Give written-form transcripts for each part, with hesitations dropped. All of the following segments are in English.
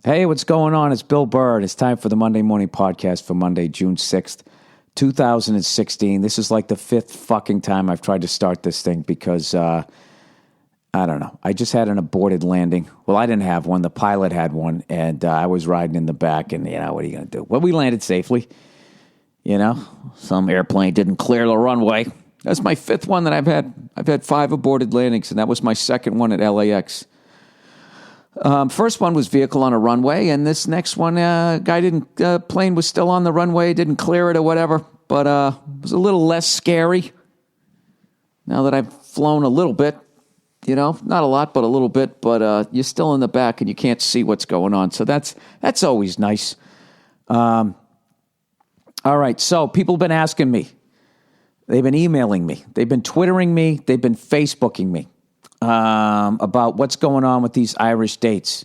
Hey, what's going on? It's Bill Burr. It's time for the Monday Morning Podcast for Monday, June 6th, 2016. This is like the fifth fucking time I've tried to start this thing because, I don't know. I just had an aborted landing. Well, I didn't have one. The pilot had one, and I was riding in the back, and, what are you going to do? Well, we landed safely. Some airplane didn't clear the runway. That's my fifth one that I've had. I've had 5 aborted landings, and that was my second one at LAX. First one was vehicle on a runway, and this next one, plane was still on the runway, didn't clear it or whatever, but it was a little less scary. Now that I've flown a little bit, not a lot, but a little bit, but you're still in the back and you can't see what's going on, so that's always nice. All right, so people have been asking me, they've been emailing me, they've been Twittering me, they've been Facebooking me. About what's going on with these Irish dates.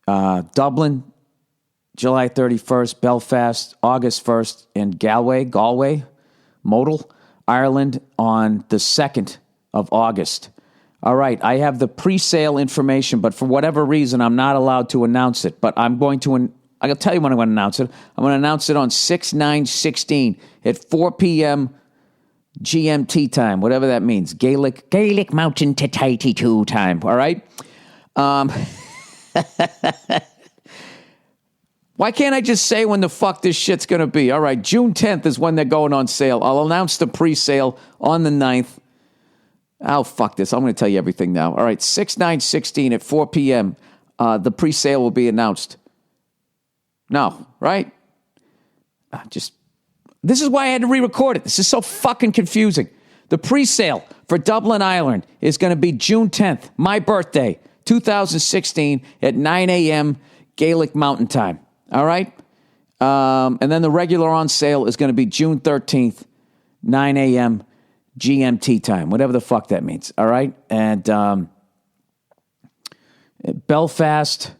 Dublin, July 31st, Belfast, August 1st, and Galway, Modal, Ireland on the 2nd of August. All right, I have the pre-sale information, but for whatever reason, I'm not allowed to announce it, but I'm going to, I'll tell you when I'm going to announce it. I'm going to announce it on 6/9/16 at 4 p.m. GMT time, whatever that means. Gaelic Mountain Titaiti 2 time, all right? Why can't I just say when the fuck this shit's going to be? All right, June 10th is when they're going on sale. I'll announce the pre-sale on the 9th. Oh, fuck this. I'm going to tell you everything now. All right, 6/9/16 at 4 p.m. The pre-sale will be announced. No, right? This is why I had to re-record it. This is so fucking confusing. The pre-sale for Dublin, Ireland is going to be June 10th, my birthday, 2016, at 9 a.m. Gaelic Mountain Time. All right? And then the regular on sale is going to be June 13th, 9 a.m. GMT time, whatever the fuck that means. All right? And Belfast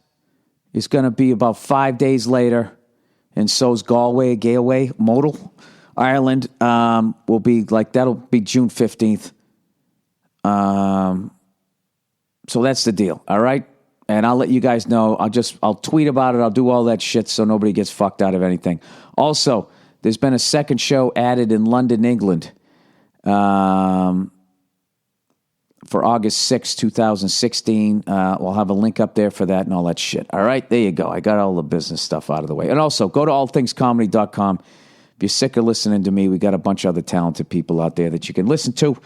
is going to be about 5 days later. And so's Galway, Modal. Ireland will be that'll be June 15th. So that's the deal, all right? And I'll let you guys know. I'll tweet about it. I'll do all that shit so nobody gets fucked out of anything. Also, there's been a second show added in London, England, for August 6, 2016. We'll have a link up there for that and all that shit. All right, there you go. I got all the business stuff out of the way. And also, go to allthingscomedy.com. If you're sick of listening to me, we got a bunch of other talented people out there that you can listen to.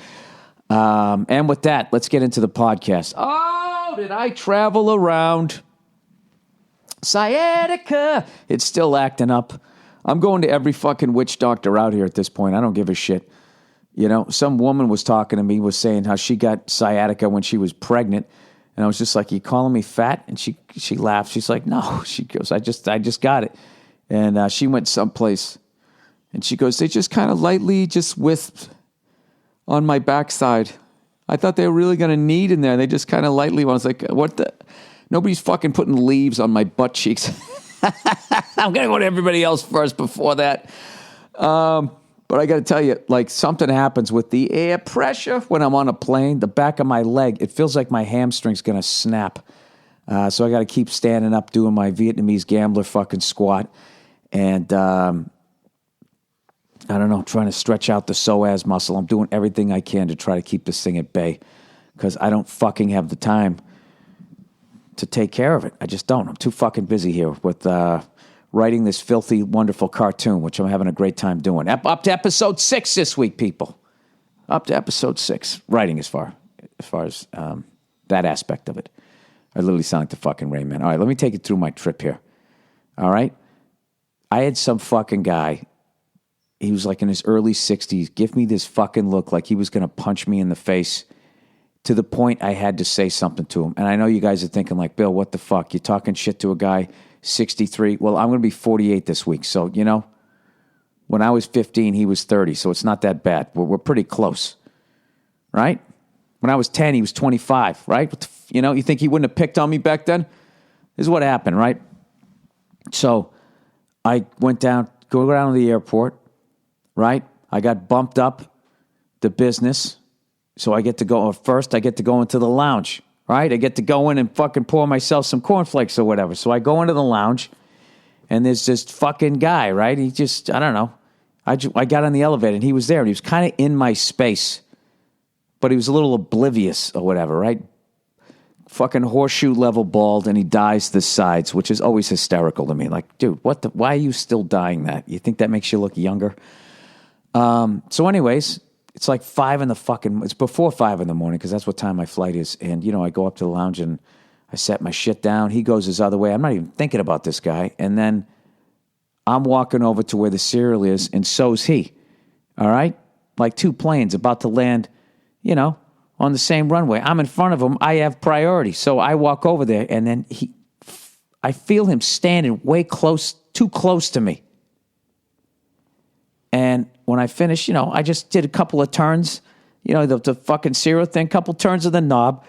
And with that, let's get into the podcast. Oh, did I travel around? Sciatica. It's still acting up. I'm going to every fucking witch doctor out here at this point. I don't give a shit. Some woman was talking to me, was saying how she got sciatica when she was pregnant. And I was just like, you calling me fat? And she laughed. She's like, no. She goes, I just got it. And she went someplace. And she goes, they just kind of lightly just wisped on my backside. I thought they were really going to knead in there. They just kind of lightly. I was like, what the? Nobody's fucking putting leaves on my butt cheeks. I'm going to go to everybody else first before that. But I got to tell you, something happens with the air pressure when I'm on a plane. The back of my leg, it feels like my hamstring's going to snap. So I got to keep standing up, doing my Vietnamese gambler fucking squat. And I don't know, trying to stretch out the psoas muscle. I'm doing everything I can to try to keep this thing at bay because I don't fucking have the time to take care of it. I just don't. I'm too fucking busy here with writing this filthy, wonderful cartoon, which I'm having a great time doing. Up to episode 6 this week, people. Up to episode 6. Writing as far as that aspect of it. I literally sound like the fucking Rain Man. All right, let me take you through my trip here. All right? I had some fucking guy, he was in his early 60s, give me this fucking look like he was going to punch me in the face to the point I had to say something to him. And I know you guys are thinking Bill, what the fuck? You're talking shit to a guy 63. Well, I'm going to be 48 this week. So, when I was 15, he was 30. So it's not that bad. We're pretty close, right? When I was 10, he was 25, right? You think he wouldn't have picked on me back then? This is what happened, right? So I go down to the airport, right? I got bumped up the business. So I get to go into the lounge, right? I get to go in and fucking pour myself some cornflakes or whatever. So I go into the lounge, and there's this fucking guy, right? He just, I don't know. I got on the elevator, and he was there, and he was kind of in my space, but he was a little oblivious or whatever, right? Fucking horseshoe level bald, and he dyes the sides, which is always hysterical to me. Like, dude, why are you still dyeing that? You think that makes you look younger? So anyways, it's like it's before 5 in the morning, because that's what time my flight is. And, I go up to the lounge and I set my shit down. He goes his other way. I'm not even thinking about this guy. And then I'm walking over to where the cereal is, and so's he. All right? Like 2 planes about to land, on the same runway. I'm in front of him. I have priority. So I walk over there, and then I feel him standing too close to me. And when I finish, I just did a couple of turns, the fucking cereal thing, couple turns of the knob,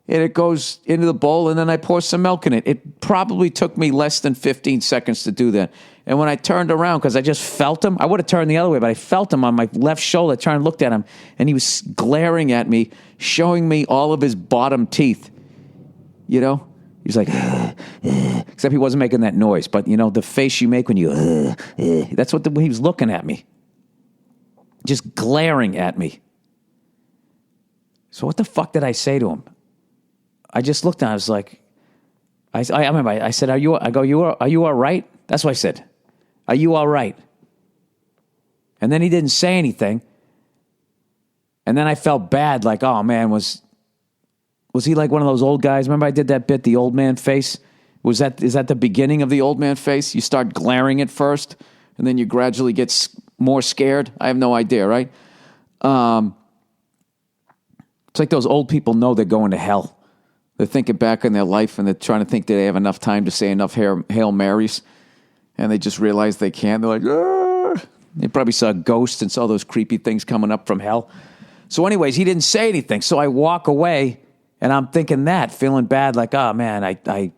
and it goes into the bowl, and then I pour some milk in it. It probably took me less than 15 seconds to do that. And when I turned around, because I just felt him, I would have turned the other way, but I felt him on my left shoulder. I turned and looked at him, and he was glaring at me, showing me all of his bottom teeth. He's like, except he wasn't making that noise. But, the face you make when you, that's what he was looking at me. Just glaring at me. So what the fuck did I say to him? I just looked at him. I was like, I remember I said, are you all right? That's what I said. Are you all right? And then he didn't say anything. And then I felt bad, like, oh man, was he like one of those old guys? Remember I did that bit, the old man face? Is that the beginning of the old man face? You start glaring at first, and then you gradually get more scared. I have no idea, right? It's like those old people know they're going to hell. They're thinking back on their life, and they're trying to think that they have enough time to say enough Hail Marys, and they just realize they can't. They're like, ah! They probably saw ghosts and saw those creepy things coming up from hell. So anyways, he didn't say anything. So I walk away, and I'm thinking feeling bad, like, oh man, I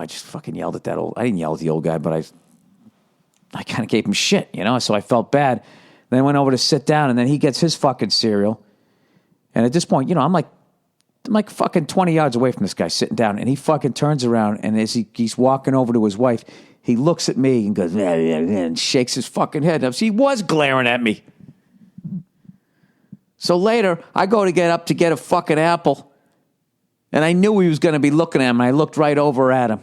just fucking yelled at that I didn't yell at the old guy, but I kind of gave him shit, so I felt bad. Then I went over to sit down, and then he gets his fucking cereal. And at this point, I'm like fucking 20 yards away from this guy sitting down, and he fucking turns around, and as he's walking over to his wife, he looks at me and goes, and shakes his fucking head up. So he was glaring at me. So later, I go to get up to get a fucking apple, and I knew he was going to be looking at him, and I looked right over at him.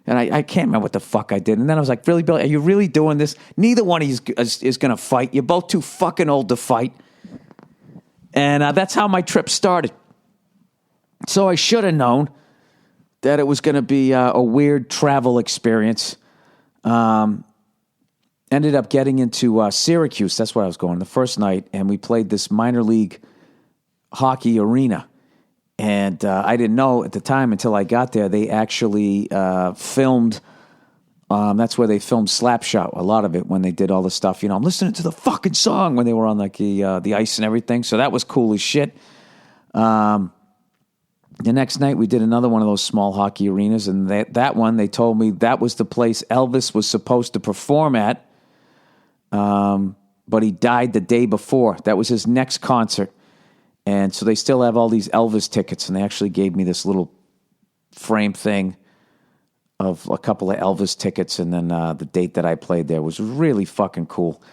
And I can't remember what the fuck I did. And then I was like, really, Billy, are you really doing this? Neither one of you is going to fight. You're both too fucking old to fight. And that's how my trip started. So I should have known that it was going to be a weird travel experience. Ended up getting into Syracuse. That's where I was going the first night. And we played this minor league hockey arena. And I didn't know at the time until I got there, they actually filmed, that's where they filmed Slapshot, a lot of it, when they did all the stuff. I'm listening to the fucking song when they were on like the ice and everything. So that was cool as shit. The next night, we did another one of those small hockey arenas. And that one, they told me that was the place Elvis was supposed to perform at. But he died the day before. That was his next concert. And so they still have all these Elvis tickets, and they actually gave me this little frame thing of a couple of Elvis tickets, and then the date that I played there was really fucking cool.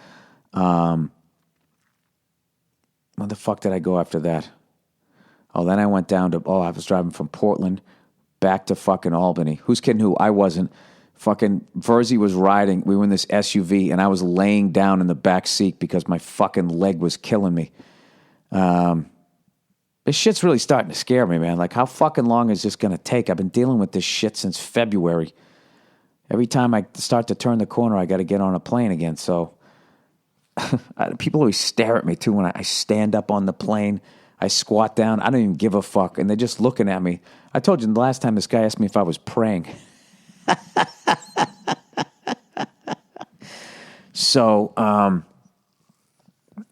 Where the fuck did I go after that? Oh, then I went down to, I was driving from Portland back to fucking Albany. Who's kidding who? I wasn't. Fucking Verzi was riding. We were in this SUV, and I was laying down in the back seat because my fucking leg was killing me. This shit's really starting to scare me, man. Like, how fucking long is this going to take? I've been dealing with this shit since February. Every time I start to turn the corner, I got to get on a plane again. So people always stare at me, too, when I stand up on the plane. I squat down. I don't even give a fuck. And they're just looking at me. I told you the last time this guy asked me if I was praying. So,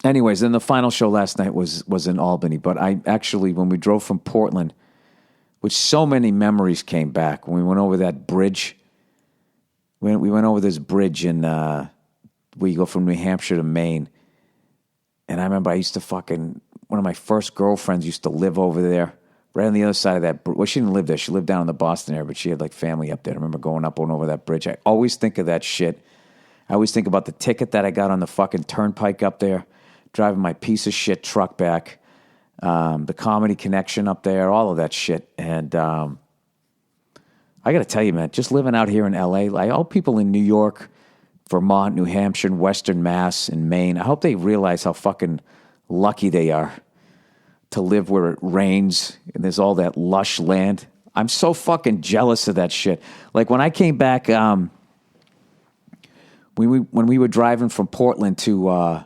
anyways, then the final show last night was in Albany. But I actually, when we drove from Portland, which so many memories came back. When we went over that bridge, we went over this bridge in where you go from New Hampshire to Maine. And I remember I used to fucking, one of my first girlfriends used to live over there, right on the other side of that. Well, she didn't live there. She lived down in the Boston area, but she had like family up there. I remember going up and over that bridge. I always think of that shit. I always think about the ticket that I got on the fucking turnpike up there, driving my piece of shit truck back, the Comedy Connection up there, all of that shit. And I got to tell you, man, just living out here in L.A., I hope people in New York, Vermont, New Hampshire, and Western Mass, and Maine, I hope they realize how fucking lucky they are to live where it rains and there's all that lush land. I'm so fucking jealous of that shit. Like when I came back, when we were driving from Portland to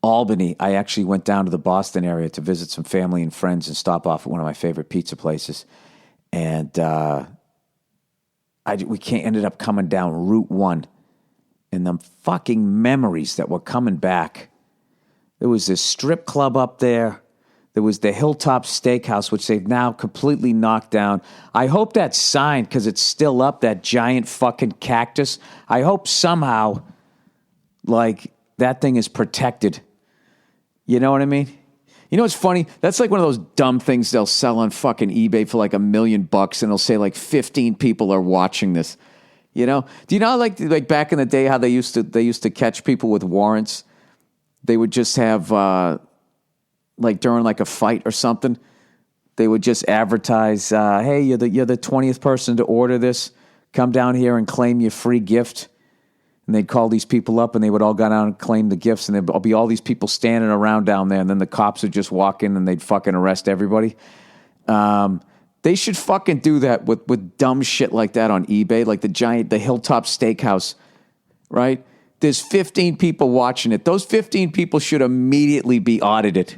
Albany, I actually went down to the Boston area to visit some family and friends and stop off at one of my favorite pizza places. And we ended up coming down Route 1. And the fucking memories that were coming back. There was this strip club up there. There was the Hilltop Steakhouse, which they've now completely knocked down. I hope that sign, because it's still up, that giant fucking cactus, I hope somehow, like, that thing is protected. You know what I mean? You know what's funny? That's like one of those dumb things they'll sell on fucking eBay for like $1 million, and they'll say like 15 people are watching this. You know? Do you know like back in the day how they used to catch people with warrants? They would just have like during like a fight or something, they would just advertise, hey, you're the 20th person to order this. Come down here and claim your free gift. And they'd call these people up and they would all go down and claim the gifts, and there'd be all these people standing around down there, and then the cops would just walk in and they'd fucking arrest everybody. They should fucking do that with dumb shit like that on eBay, like the Hilltop Steakhouse, right? There's 15 people watching it. Those 15 people should immediately be audited.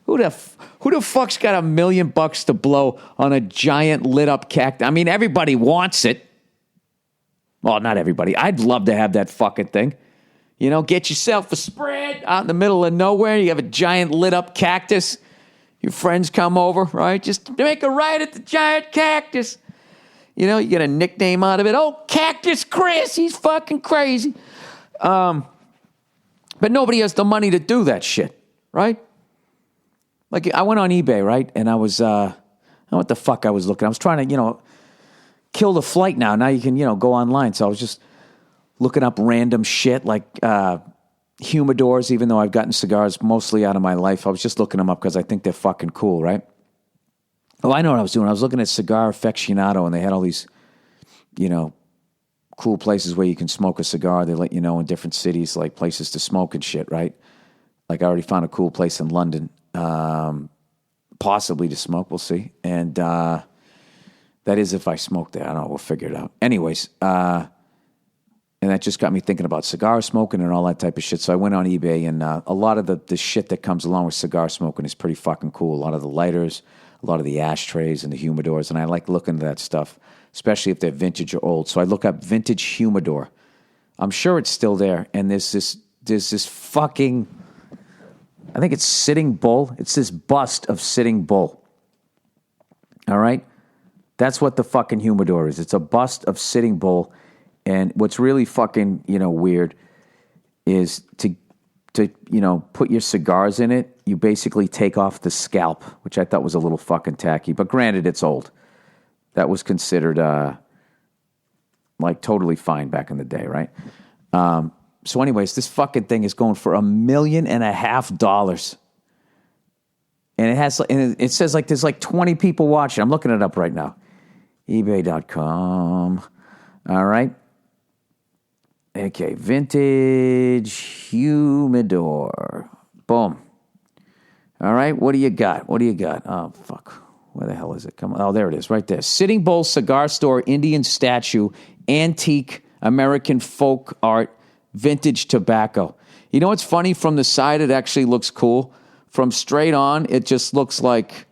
Who the fuck's got $1 million to blow on a giant lit up cactus? I mean, everybody wants it. Well, not everybody. I'd love to have that fucking thing. You know, get yourself a spread out in the middle of nowhere. You have a giant lit up cactus. Your friends come over, right? Just make a right at the giant cactus. You know, you get a nickname out of it. Oh, Cactus Chris, he's fucking crazy. But nobody has the money to do that shit, right? Like, I went on eBay, right? And I was, I don't know what the fuck I was looking. I was trying to, kill the flight now. Now you can, go online. So I was just looking up random shit like humidors, even though I've gotten cigars mostly out of my life. I was just looking them up because I think they're fucking cool, right? Oh, I know what I was doing. I was looking at Cigar Aficionado, and they had all these, cool places where you can smoke a cigar. They let you know in different cities, like places to smoke and shit, right? Like I already found a cool place in London, possibly to smoke. We'll see. And that is if I smoke there. I don't know. We'll figure it out. Anyways, and that just got me thinking about cigar smoking and all that type of shit. So I went on eBay, and a lot of the shit that comes along with cigar smoking is pretty fucking cool. A lot of the lighters, a lot of the ashtrays and the humidors, and I like looking at that stuff, especially if they're vintage or old. So I look up vintage humidor. I'm sure it's still there, and there's this fucking, I think it's Sitting Bull. It's this bust of Sitting Bull. All right? That's what the fucking humidor is. It's a bust of Sitting Bull. And what's really fucking, weird is to put your cigars in it, you basically take off the scalp, which I thought was a little fucking tacky. But granted, it's old. That was considered like totally fine back in the day, right? So anyways, this fucking thing is going for $1.5 million. And it says like there's like 20 people watching. I'm looking it up right now. eBay.com. All right. Okay, vintage humidor. Boom. All right, what do you got? Oh, fuck. Where the hell is it? Come on. Oh, there it is, right there. Sitting Bull Cigar Store, Indian statue, antique, American folk art, vintage tobacco. You know what's funny? From the side, it actually looks cool. From straight on, it just looks like,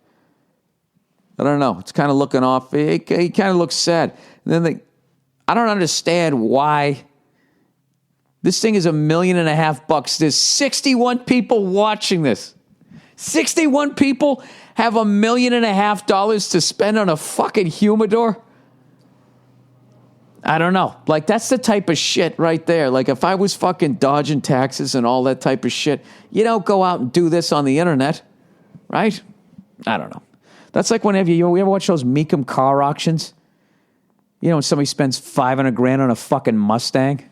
I don't know. It's kind of looking off. It kind of looks sad. And then I don't understand why. This thing is $1.5 million. There's 61 people watching this. 61 people have $1.5 million to spend on a fucking humidor. I don't know. Like, that's the type of shit right there. Like, if I was fucking dodging taxes and all that type of shit, you don't go out and do this on the internet, right? I don't know. That's like whenever you ever watch those Meekum car auctions? You know, when somebody spends $500,000 on a fucking Mustang?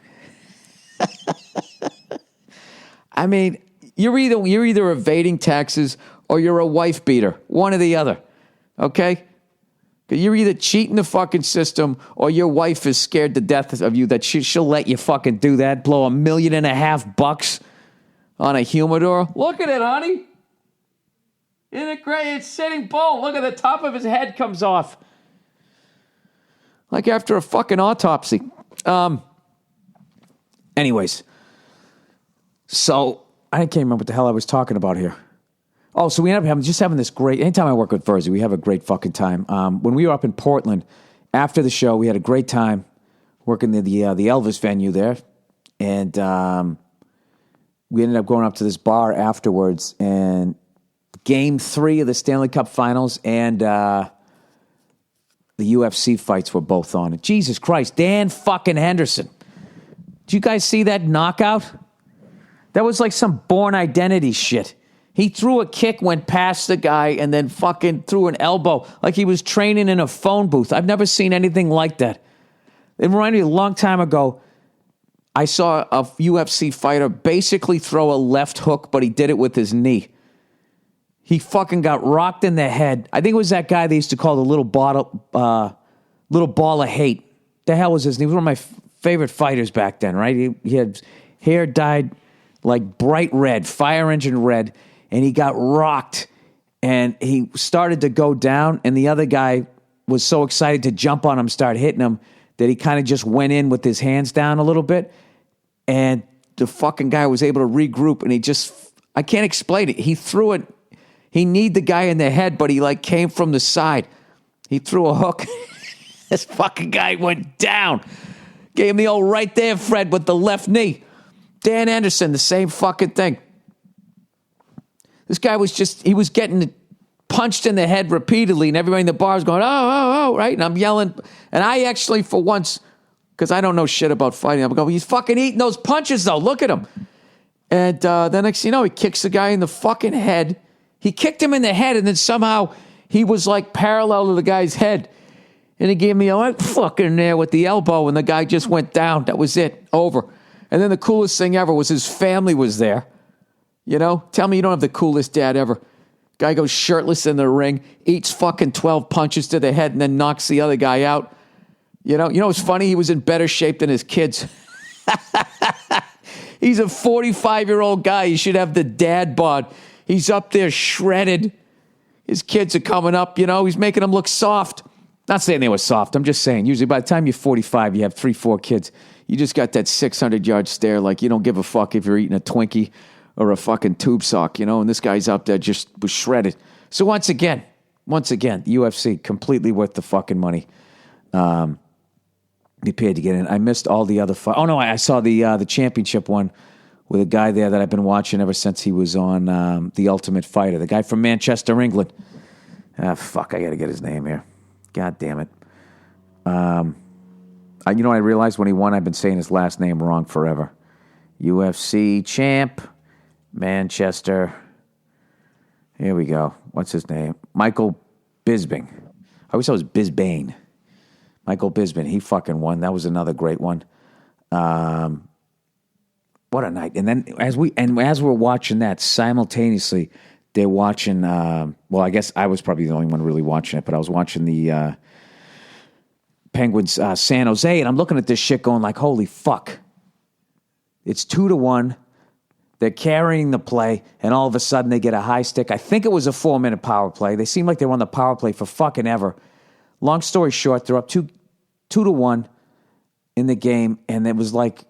I mean, you're either evading taxes or you're a wife beater. One or the other. Okay? You're either cheating the fucking system or your wife is scared to death of you that she'll let you fucking do that, blow $1.5 million on a humidor. Look at it, honey. Isn't it great? It's sitting bone. Look at the top of his head comes off. Like after a fucking autopsy. Anyways. So, I can't remember what the hell I was talking about here. Oh, so we end up having this great... Anytime I work with Verzi, we have a great fucking time. When we were up in Portland, after the show, we had a great time working the Elvis venue there. And we ended up going up to this bar afterwards. And Game 3 of the Stanley Cup Finals and the UFC fights were both on. And Jesus Christ, Dan fucking Henderson. Did you guys see that knockout? That was like some Born Identity shit. He threw a kick, went past the guy, and then fucking threw an elbow like he was training in a phone booth. I've never seen anything like that. It reminded me a long time ago, I saw a UFC fighter basically throw a left hook, but he did it with his knee. He fucking got rocked in the head. I think it was that guy they used to call the little ball of hate. The hell was his name? He was one of my favorite fighters back then, right? He had hair dyed like bright red, fire engine red, and he got rocked, and he started to go down, and the other guy was so excited to jump on him, start hitting him, that he kind of just went in with his hands down a little bit, and the fucking guy was able to regroup, and I can't explain it. He threw it, he kneed the guy in the head, but he like came from the side. He threw a hook. This fucking guy went down. Gave him the old right there, Fred, with the left knee. Dan Anderson, the same fucking thing. This guy he was getting punched in the head repeatedly, and everybody in the bar was going, oh, right? And I'm yelling. And I actually, for once, because I don't know shit about fighting, I'm going, he's fucking eating those punches, though. Look at him. And the next thing you know, he kicks the guy in the fucking head. He kicked him in the head, and then somehow he was like parallel to the guy's head. And he gave me a fucking there with the elbow, and the guy just went down. That was it. Over. And then the coolest thing ever was his family was there. You know? Tell me you don't have the coolest dad ever. Guy goes shirtless in the ring, eats fucking 12 punches to the head, and then knocks the other guy out. You know what's funny? He was in better shape than his kids. He's a 45-year-old guy. He should have the dad bod. He's up there shredded. His kids are coming up, He's making them look soft. Not saying they were soft. I'm just saying, usually by the time you're 45, you have 3-4 kids. You just got that 600-yard stare like you don't give a fuck if you're eating a Twinkie or a fucking tube sock, And this guy's up there just was shredded. So once again, the UFC, completely worth the fucking money. Be paid to get in. I missed all the other fights. Oh, no, I saw the championship one with a guy there that I've been watching ever since he was on The Ultimate Fighter. The guy from Manchester, England. I got to get his name here. God damn it. I realized when he won, I've been saying his last name wrong forever. UFC champ, Manchester. Here we go. What's his name? Michael Bisping. I always thought it was Bisbane. Michael Bisping. He fucking won. That was another great one. What a night. And then as we're watching that, simultaneously, they're watching, I guess I was probably the only one really watching it, but I was watching the Penguins San Jose, and I'm looking at this shit going like, holy fuck. It's 2-1. They're carrying the play, and all of a sudden they get a high stick. I think it was a 4-minute power play. They seem like they were on the power play for fucking ever. Long story short, they're up 2-1 in the game, and it was like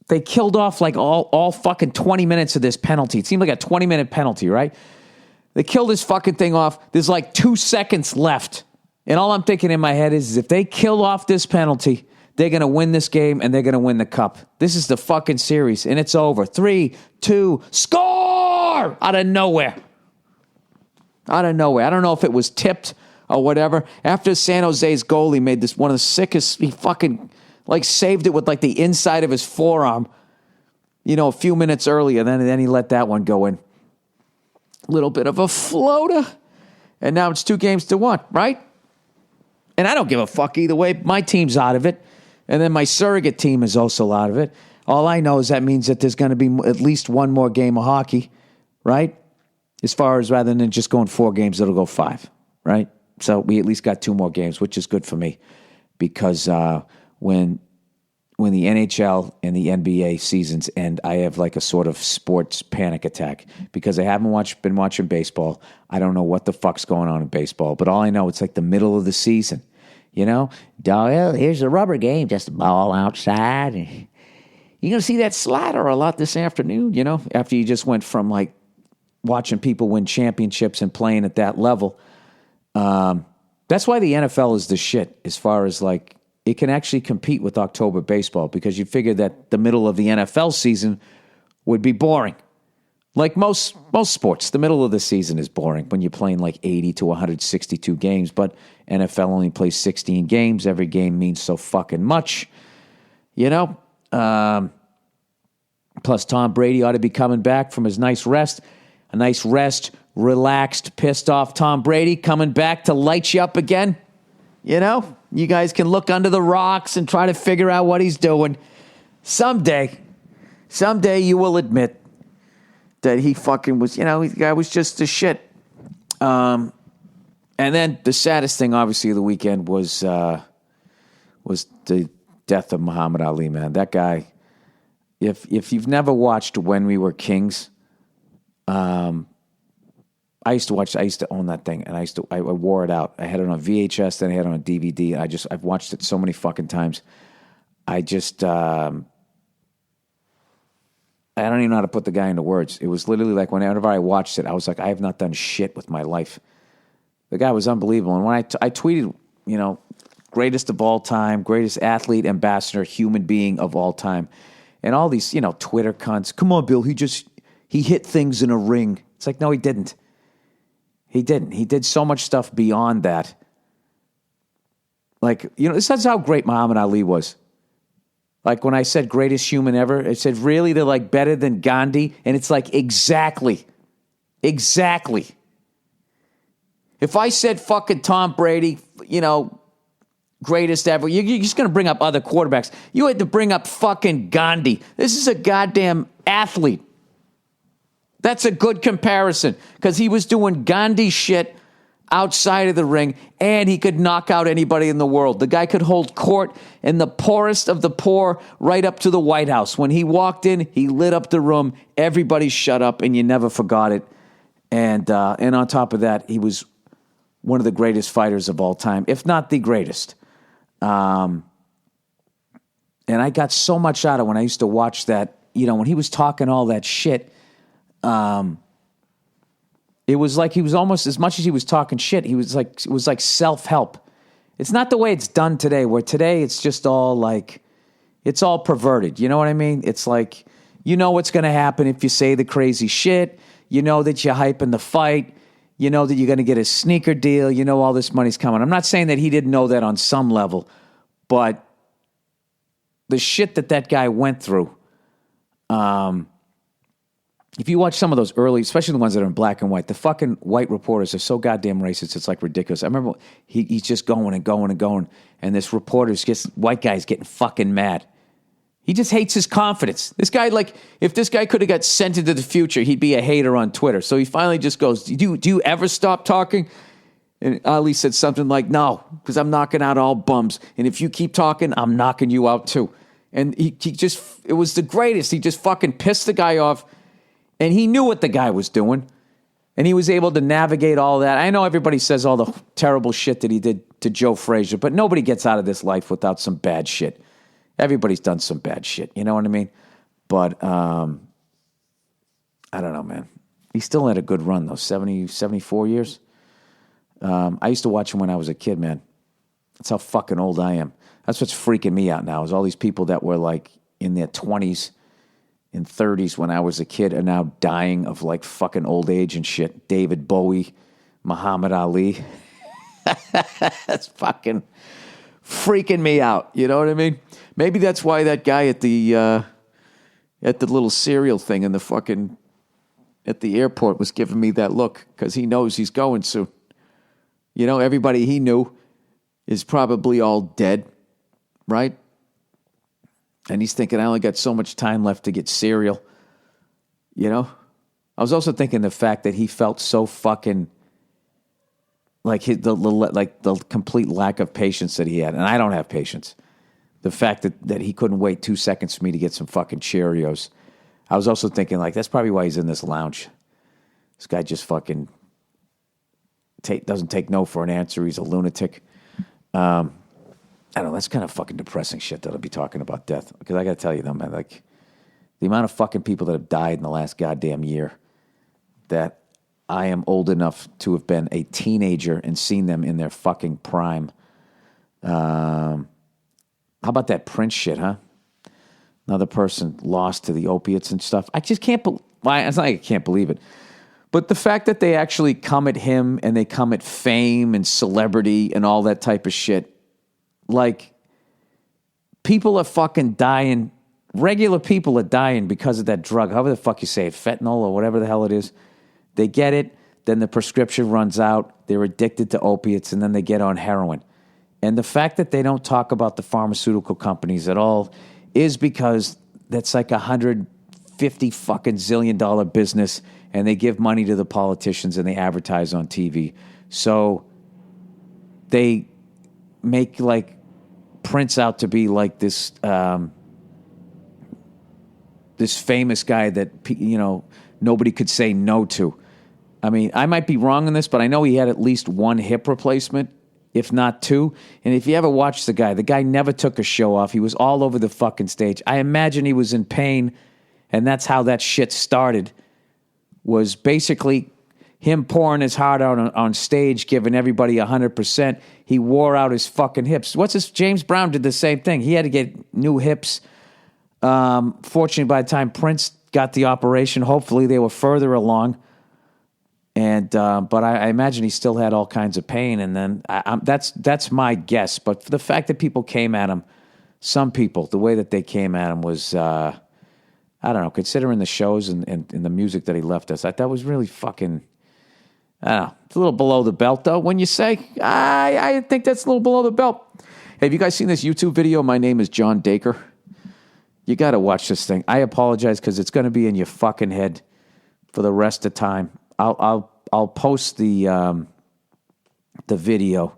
they killed off like all fucking 20 minutes of this penalty. It seemed like a 20-minute penalty, right? They killed this fucking thing off. There's like 2 seconds left. And all I'm thinking in my head is if they kill off this penalty, they're going to win this game and they're going to win the cup. This is the fucking series, and it's over. 3, 2, score! Out of nowhere. I don't know if it was tipped or whatever. After San Jose's goalie made this one of the sickest, he fucking like saved it with like the inside of his forearm, a few minutes earlier. Then he let that one go in. Little bit of a floater. And now it's 2-1, right? And I don't give a fuck either way. My team's out of it. And then my surrogate team is also out of it. All I know is that means that there's going to be at least one more game of hockey, right? As far as rather than just going 4 games, it'll go 5, right? So we at least got 2 more games, which is good for me. Because when the NHL and the NBA seasons end, I have like a sort of sports panic attack because I haven't been watching baseball. I don't know what the fuck's going on in baseball, but all I know, it's like the middle of the season, Well, here's a rubber game, just a ball outside. You're going to see that slider a lot this afternoon, after you just went from like watching people win championships and playing at that level. That's why the NFL is the shit as far as like, it can actually compete with October baseball because you figure that the middle of the NFL season would be boring. Like most sports, the middle of the season is boring when you're playing like 80 to 162 games, but NFL only plays 16 games. Every game means so fucking much, Plus, Tom Brady ought to be coming back from his nice rest. A nice rest, relaxed, pissed off Tom Brady coming back to light you up again. You guys can look under the rocks and try to figure out what he's doing. Someday you will admit that he fucking was, the guy was just the shit. And then the saddest thing, obviously, of the weekend was the death of Muhammad Ali, man. That guy, if you've never watched When We Were Kings, I used to own that thing, and I wore it out. I had it on VHS, then I had it on DVD. I've watched it so many fucking times. I don't even know how to put the guy into words. It was literally like whenever I watched it, I was like, I have not done shit with my life. The guy was unbelievable. And when I tweeted, greatest of all time, greatest athlete, ambassador, human being of all time, and all these, Twitter cunts, come on, Bill, he hit things in a ring. It's like, no, he didn't. He didn't. He did so much stuff beyond that. Like, this is how great Muhammad Ali was. Like when I said greatest human ever, it said, really, they're like better than Gandhi? And it's like, exactly. Exactly. If I said fucking Tom Brady, greatest ever, you're just going to bring up other quarterbacks. You had to bring up fucking Gandhi. This is a goddamn athlete. That's a good comparison because he was doing Gandhi shit outside of the ring and he could knock out anybody in the world. The guy could hold court in the poorest of the poor right up to the White House. When he walked in, he lit up the room. Everybody shut up and you never forgot it. And on top of that, he was one of the greatest fighters of all time, if not the greatest. And I got so much out of when I used to watch that, when he was talking all that shit. It was like he was almost, as much as he was talking shit, it was like self-help. It's not the way it's done today, where today it's just all like, it's all perverted. You know what I mean? It's like, what's going to happen if you say the crazy shit. You know that you're hyping the fight. You know that you're going to get a sneaker deal. You know all this money's coming. I'm not saying that he didn't know that on some level, but the shit that guy went through, if you watch some of those early, especially the ones that are in black and white, the fucking white reporters are so goddamn racist, it's like ridiculous. I remember he's just going and going and going, and this white guy's getting fucking mad. He just hates his confidence. This guy, like, if this guy could have got sent into the future, he'd be a hater on Twitter. So he finally just goes, do you ever stop talking? And Ali said something like, no, because I'm knocking out all bums. And if you keep talking, I'm knocking you out too. And it was the greatest. He just fucking pissed the guy off. And he knew what the guy was doing. And he was able to navigate all that. I know everybody says all the terrible shit that he did to Joe Frazier, but nobody gets out of this life without some bad shit. Everybody's done some bad shit. You know what I mean? But I don't know, man. He still had a good run, though. 74 years. I used to watch him when I was a kid, man. That's how fucking old I am. That's what's freaking me out now, is all these people that were like in their 20s and 30s when I was a kid are now dying of like fucking old age and shit. David Bowie, Muhammad Ali. That's fucking freaking me out. You know what I mean? Maybe that's why that guy at the little cereal thing in the fucking at the airport was giving me that look, because he knows he's going soon. You know, everybody he knew is probably all dead, right? And he's thinking, I only got so much time left to get cereal. You know? I was also thinking the fact that he felt so fucking like the complete lack of patience that he had. And I don't have patience. The fact that he couldn't wait 2 seconds for me to get some fucking Cheerios. I was also thinking, like, that's probably why he's in this lounge. This guy just fucking doesn't take no for an answer. He's a lunatic. I don't know. That's kind of fucking depressing shit that I'll be talking about death. Because I got to tell you, though, man, like, the amount of fucking people that have died in the last goddamn year, that I am old enough to have been a teenager and seen them in their fucking prime. How about that Prince shit, huh? Another person lost to the opiates and stuff. I just can't believe. It's not like I can't believe it. But the fact that they actually come at him and they come at fame and celebrity and all that type of shit. Like, people are fucking dying. Regular people are dying because of that drug. However the fuck you say it, fentanyl or whatever the hell it is. They get it, then the prescription runs out. They're addicted to opiates, and then they get on heroin. And the fact that they don't talk about the pharmaceutical companies at all is because that's like $150 fucking zillion business, and they give money to the politicians and they advertise on TV. So they make like Prince out to be like this this famous guy that, you know, nobody could say no to. I mean, I might be wrong on this, but I know he had at least one hip replacement, if not two. And if you ever watch the guy never took a show off. He was all over the fucking stage. I imagine he was in pain, and that's how that shit started, was basically him pouring his heart out on stage, giving everybody 100%. He wore out his fucking hips. James Brown did the same thing. He had to get new hips. Fortunately, by the time Prince got the operation, hopefully they were further along. And but I imagine he still had all kinds of pain, and then that's my guess. But for the fact that people came at him, some people, the way that they came at him was, I don't know, considering the shows and the music that he left us, that was really fucking, I don't know, it's a little below the belt, though, when you say, I think that's a little below the belt. Hey, have you guys seen this YouTube video? My name is John Dacre. You got to watch this thing. I apologize because it's going to be in your fucking head for the rest of time. I'll post the video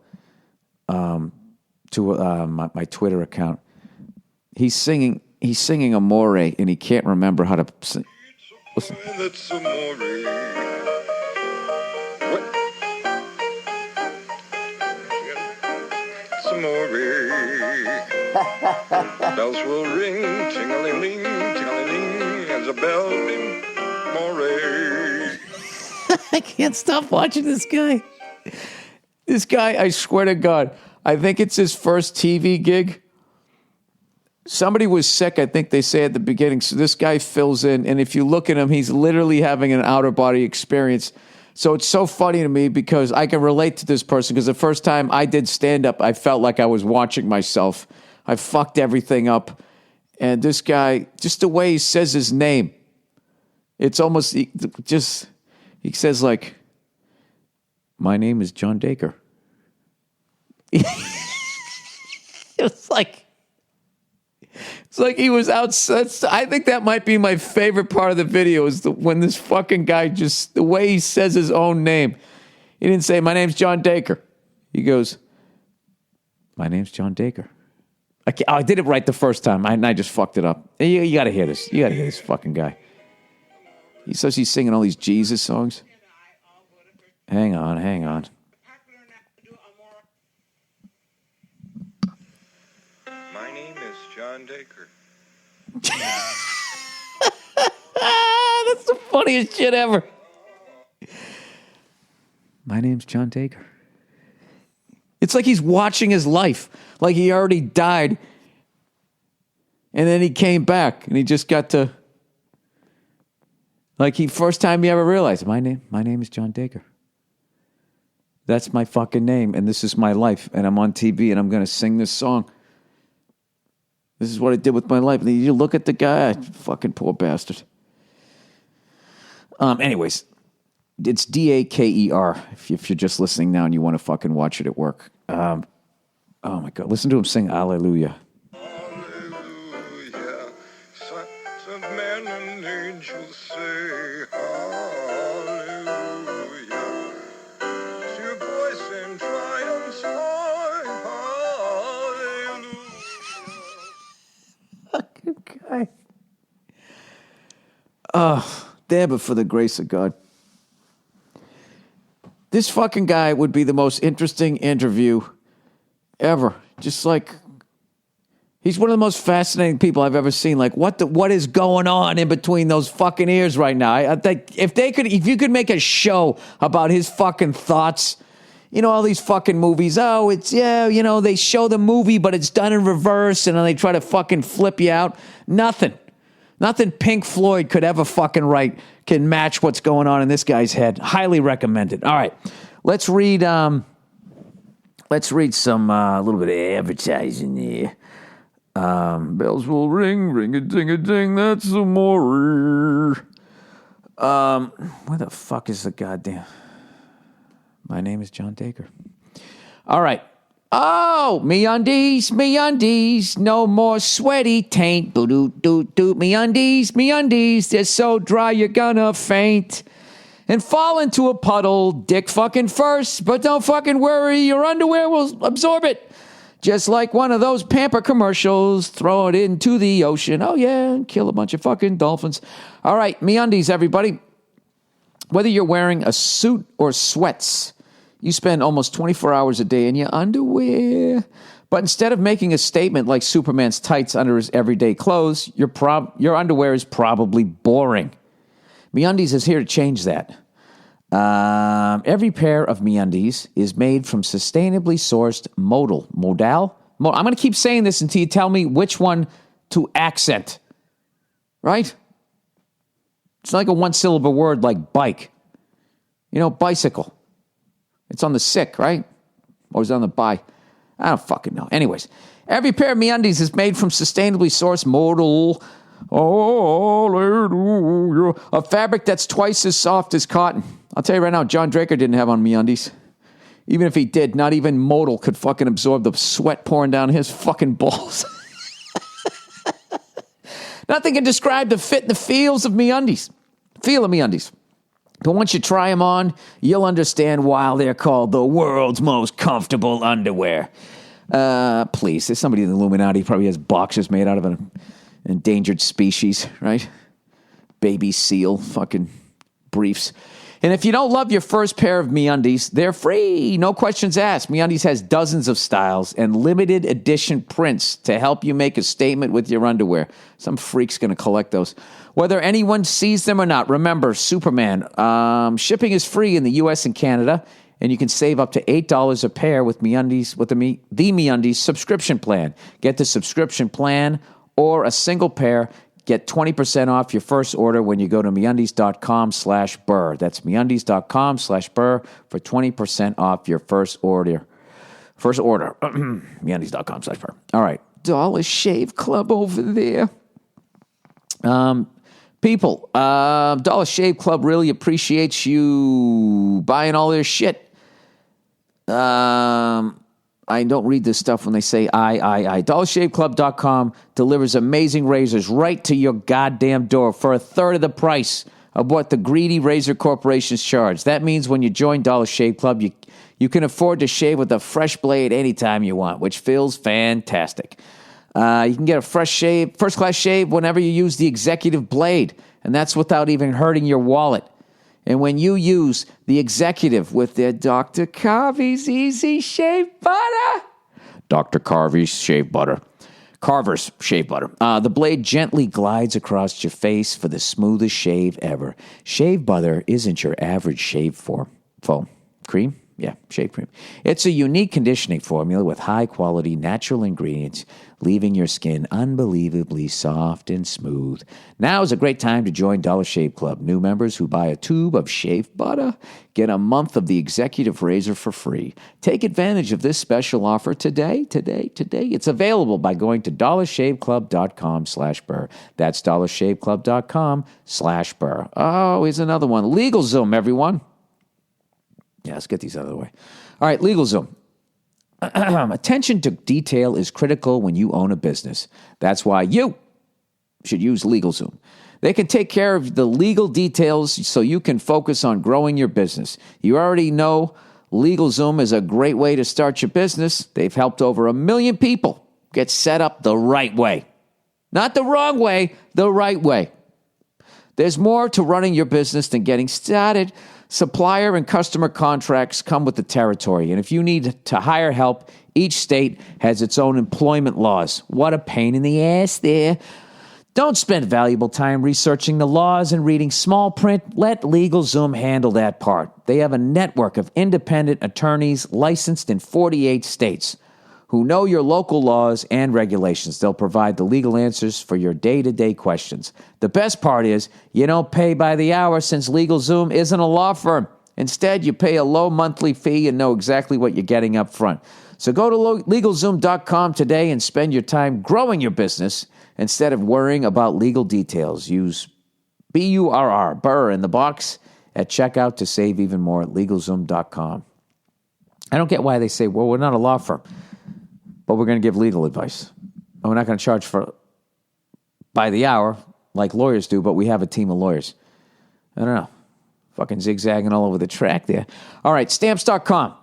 to my Twitter account. He's singing Amore, and he can't remember how to sing. Listen. That's Amore. It's Amore. Bells will ring, ting-a-ling-ling, ting-a-ling-ling, and the bell ring, Amore. I can't stop watching this guy. This guy, I swear to God, I think it's his first TV gig. Somebody was sick, I think they say at the beginning, so this guy fills in, and if you look at him, he's literally having an out-of-body experience. So it's so funny to me because I can relate to this person, because the first time I did stand-up, I felt like I was watching myself. I fucked everything up. And this guy, just the way he says his name, it's almost just... He says, like, my name is John Dacre. It's like he was outside. I think that might be my favorite part of the video is when this fucking guy just, the way he says his own name. He didn't say, my name's John Dacre. He goes, my name's John Dacre. I did it right the first time, and I just fucked it up. You got to hear this. You got to hear this fucking guy. He says he's singing all these Jesus songs. Hang on. My name is John Dacre. That's the funniest shit ever. My name's John Dacre. It's like he's watching his life. Like he already died. And then he came back and he just got to... Like first time he ever realized, my name is John Dacre. That's my fucking name, and this is my life, and I'm on TV, and I'm going to sing this song. This is what I did with my life. And you look at the guy, fucking poor bastard. Anyways, it's Daker. If you're just listening now and you want to fucking watch it at work. Oh my God, listen to him sing Hallelujah. Hallelujah. Sons of men and angels say hallelujah. To your voice in triumph high. Hallelujah. Fucking guy. Oh, damn it for the grace of God. This fucking guy would be the most interesting interview ever. Just like, he's one of the most fascinating people I've ever seen. Like, what is going on in between those fucking ears right now? I think if you could make a show about his fucking thoughts, you know, all these fucking movies. Oh, they show the movie, but it's done in reverse, and then they try to fucking flip you out. Nothing Pink Floyd could ever fucking write can match what's going on in this guy's head. Highly recommended. All right, let's read some a little bit of advertising here. Bells will ring, ring-a-ding-a-ding, that's amore. Where the fuck is the goddamn... My name is John Dacre. All right. Oh, me undies, no more sweaty taint. Boo-doo-doo-doo. Me undies, they're so dry you're gonna faint. And fall into a puddle, dick fucking first, but don't fucking worry, your underwear will absorb it. Just like one of those Pamper commercials, throw it into the ocean. Oh yeah, and kill a bunch of fucking dolphins. All right, me undies, everybody. Whether you're wearing a suit or sweats, you spend almost 24 hours a day in your underwear. But instead of making a statement like Superman's tights under his everyday clothes, your underwear is probably boring. MeUndies is here to change that. Every pair of MeUndies is made from sustainably sourced modal. I'm going to keep saying this until you tell me which one to accent. Right? It's like a one-syllable word like bike. You know, bicycle. It's on the sick, right? Or is it on the buy? I don't fucking know. Anyways, every pair of MeUndies is made from sustainably sourced modal. Hallelujah. A fabric that's twice as soft as cotton. I'll tell you right now, John Draker didn't have on MeUndies. Even if he did, not even modal could fucking absorb the sweat pouring down his fucking balls. Nothing can describe the fit and the feels of MeUndies. Feel of MeUndies. But once you try them on, you'll understand why they're called the world's most comfortable underwear. Please, there's somebody in the Illuminati who probably has boxers made out of an endangered species, right? Baby seal, fucking briefs. And if you don't love your first pair of MeUndies, they're free. No questions asked. MeUndies has dozens of styles and limited edition prints to help you make a statement with your underwear. Some freak's going to collect those. Whether anyone sees them or not, remember, Superman. Shipping is free in the U.S. and Canada, and you can save up to $8 a pair with MeUndies, with the MeUndies subscription plan. Get the subscription plan or a single pair. Get 20% off your first order when you go to MeUndies.com/Burr. That's MeUndies.com/Burr for 20% off your first order. MeUndies.com/Burr. All right. Dollar Shave Club over there. People, Dollar Shave Club really appreciates you buying all their shit. I don't read this stuff when they say I. DollarShaveClub.com delivers amazing razors right to your goddamn door for a third of the price of what the greedy razor corporations charge. That means when you join Dollar Shave Club, you can afford to shave with a fresh blade anytime you want, which feels fantastic. You can get a first-class shave whenever you use the executive blade, and that's without even hurting your wallet. And when you use the executive with their Dr. Carvey's Easy Shave Butter. Dr. Carvey's Shave Butter. Carver's Shave Butter. The blade gently glides across your face for the smoothest shave ever. Shave butter isn't your average shave foam. Cream? Yeah, shave cream. It's a unique conditioning formula with high-quality natural ingredients, leaving your skin unbelievably soft and smooth. Now is a great time to join Dollar Shave Club. New members who buy a tube of shave butter get a month of the executive razor for free. Take advantage of this special offer today. It's available by going to dollarshaveclub.com/Burr. That's dollarshaveclub.com/Burr. Oh, here's another one. LegalZoom, everyone. Yeah, let's get these out of the way. All right, LegalZoom. Attention to detail is critical when you own a business. That's why you should use LegalZoom. They can take care of the legal details so you can focus on growing your business. You already know LegalZoom is a great way to start your business. They've helped over 1 million people get set up the right way. Not the wrong way, the right way. There's more to running your business than getting started. Supplier and customer contracts come with the territory, and if you need to hire help, each state has its own employment laws. What a pain in the ass there. Don't spend valuable time researching the laws and reading small print. Let LegalZoom handle that part. They have a network of independent attorneys licensed in 48 states who know your local laws and regulations. They'll provide the legal answers for your day-to-day questions. The best part is you don't pay by the hour since LegalZoom isn't a law firm. Instead, you pay a low monthly fee and know exactly what you're getting up front. So go to LegalZoom.com today and spend your time growing your business instead of worrying about legal details. Use BURR, Burr, in the box at checkout to save even more at LegalZoom.com. I don't get why they say, well, we're not a law firm, but we're going to give legal advice. And we're not going to charge for by the hour like lawyers do, but we have a team of lawyers. I don't know. Fucking zigzagging all over the track there. All right, Stamps.com.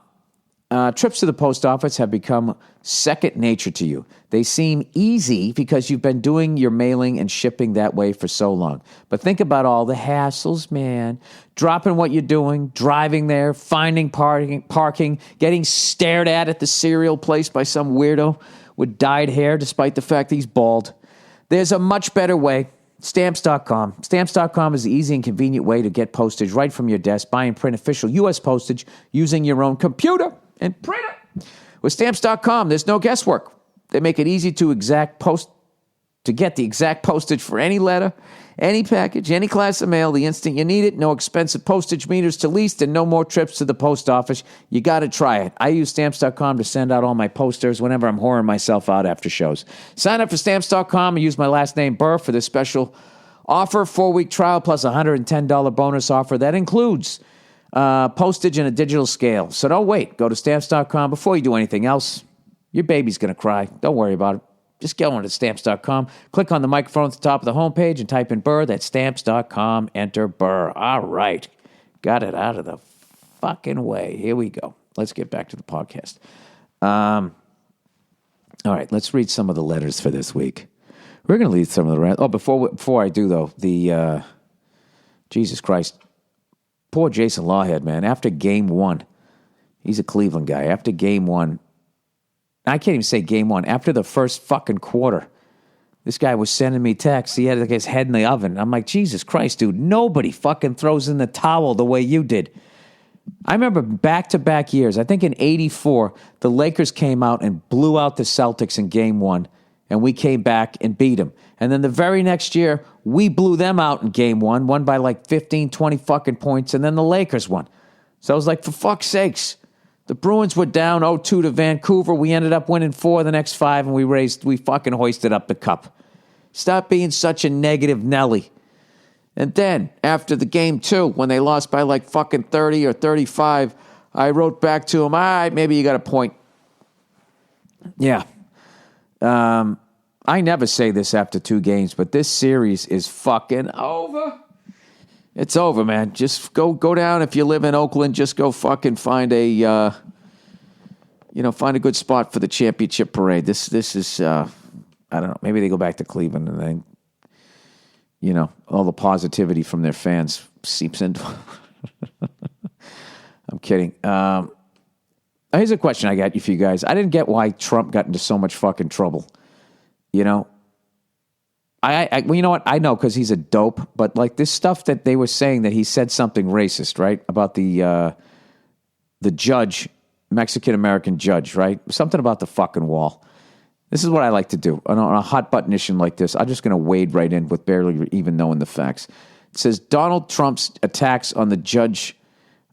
Trips to the post office have become second nature to you. They seem easy because you've been doing your mailing and shipping that way for so long. But think about all the hassles, man. Dropping what you're doing, driving there, finding parking, getting stared at the cereal place by some weirdo with dyed hair despite the fact that he's bald. There's a much better way. Stamps.com. Stamps.com is the easy and convenient way to get postage right from your desk, buy and print official U.S. postage using your own computer and printer. With Stamps.com, there's no guesswork. They make it easy to get the exact postage for any letter, any package, any class of mail, the instant you need it. No expensive postage meters to lease and no more trips to the post office. You got to try it. I use Stamps.com to send out all my posters whenever I'm whoring myself out after shows. Sign up for Stamps.com and use my last name, Burr, for this special offer, 4-week trial plus $110 bonus offer that includes postage and a digital scale. So don't wait. Go to Stamps.com before you do anything else. Your baby's going to cry. Don't worry about it. Just go on to Stamps.com. Click on the microphone at the top of the homepage and type in Burr. That's Stamps.com. Enter Burr. All right. Got it out of the fucking way. Here we go. Let's get back to the podcast. All right. Let's read some of the letters for this week. We're going to read some of the... Oh, before I do, though, the... Jesus Christ. Poor Jason Lawhead, man. After game one, he's a Cleveland guy. After game one, I can't even say game one. After the first fucking quarter, this guy was sending me texts. He had like his head in the oven. I'm like, Jesus Christ, dude, nobody fucking throws in the towel the way you did. I remember back-to-back years. I think in 84, the Lakers came out and blew out the Celtics in game one, and we came back and beat them. And then the very next year, we blew them out in game one, won by like 15, 20 fucking points, and then the Lakers won. So I was like, for fuck's sakes. The Bruins were down 0-2 to Vancouver. We ended up winning 4 the next 5, and we fucking hoisted up the cup. Stop being such a negative Nelly. And then, after the game 2, when they lost by like fucking 30 or 35, I wrote back to him, all right, maybe you got a point. Yeah. I never say this after 2 games, but this series is fucking over. It's over, man. Just go down. If you live in Oakland, just go fucking find a good spot for the championship parade. This is, I don't know. Maybe they go back to Cleveland and then, all the positivity from their fans seeps into. I'm kidding. Here's a question I got for you guys. I didn't get why Trump got into so much fucking trouble. Well, you know what? I know because he's a dope, but like this stuff that they were saying that he said something racist, right? About the the judge, Mexican-American judge, right? Something about the fucking wall. This is what I like to do. On a hot-button issue like this, I'm just going to wade right in with barely even knowing the facts. It says, Donald Trump's attacks on the judge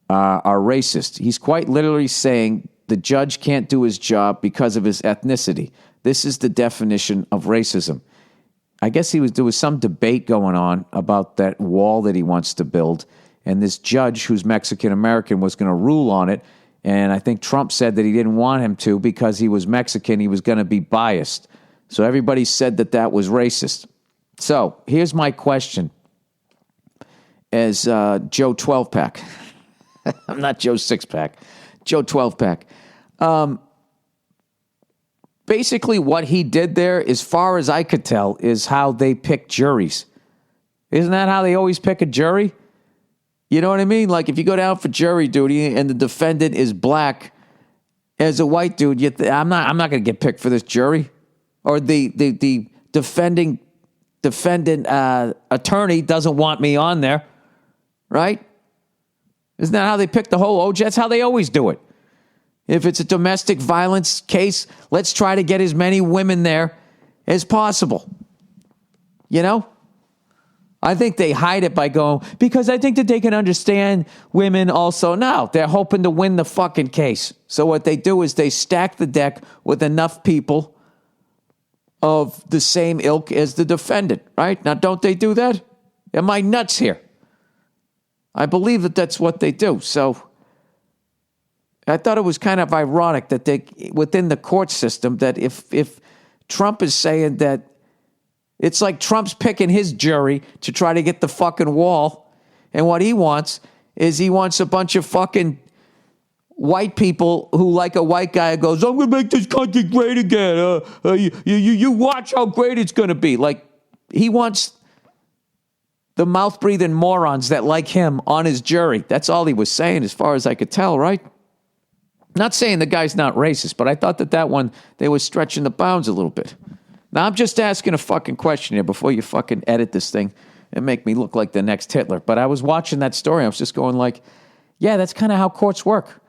are racist. He's quite literally saying the judge can't do his job because of his ethnicity. This is the definition of racism. I guess there was some debate going on about that wall that he wants to build, and this judge who's Mexican-American was going to rule on it, and I think Trump said that he didn't want him to because he was Mexican, he was going to be biased. So everybody said that was racist. So here's my question as Joe 12-pack. I'm not Joe 6-pack. Joe 12-pack. Basically what he did there, as far as I could tell, is how they pick juries. Isn't that how they always pick a jury? You know what I mean? Like if you go down for jury duty and the defendant is black, as a white dude, I'm not going to get picked for this jury. Or the defendant attorney doesn't want me on there, right? Isn't that how they pick the whole OJ? That's how they always do it. If it's a domestic violence case, let's try to get as many women there as possible. You know? I think they hide it by going, because I think that they can understand women also. No, they're hoping to win the fucking case. So what they do is they stack the deck with enough people of the same ilk as the defendant, right? Now, don't they do that? Am I nuts here? I believe that that's what they do. So I thought it was kind of ironic that they, within the court system, that if Trump is saying that it's like Trump's picking his jury to try to get the fucking wall, and what he wants is he wants a bunch of fucking white people who like a white guy who goes, I'm going to make this country great again. You watch how great it's going to be. Like, he wants the mouth-breathing morons that like him on his jury. That's all he was saying as far as I could tell, right? Not saying the guy's not racist, but I thought that one, they were stretching the bounds a little bit. Now, I'm just asking a fucking question here before you fucking edit this thing and make me look like the next Hitler. But I was watching that story. I was just going like, yeah, that's kind of how courts work.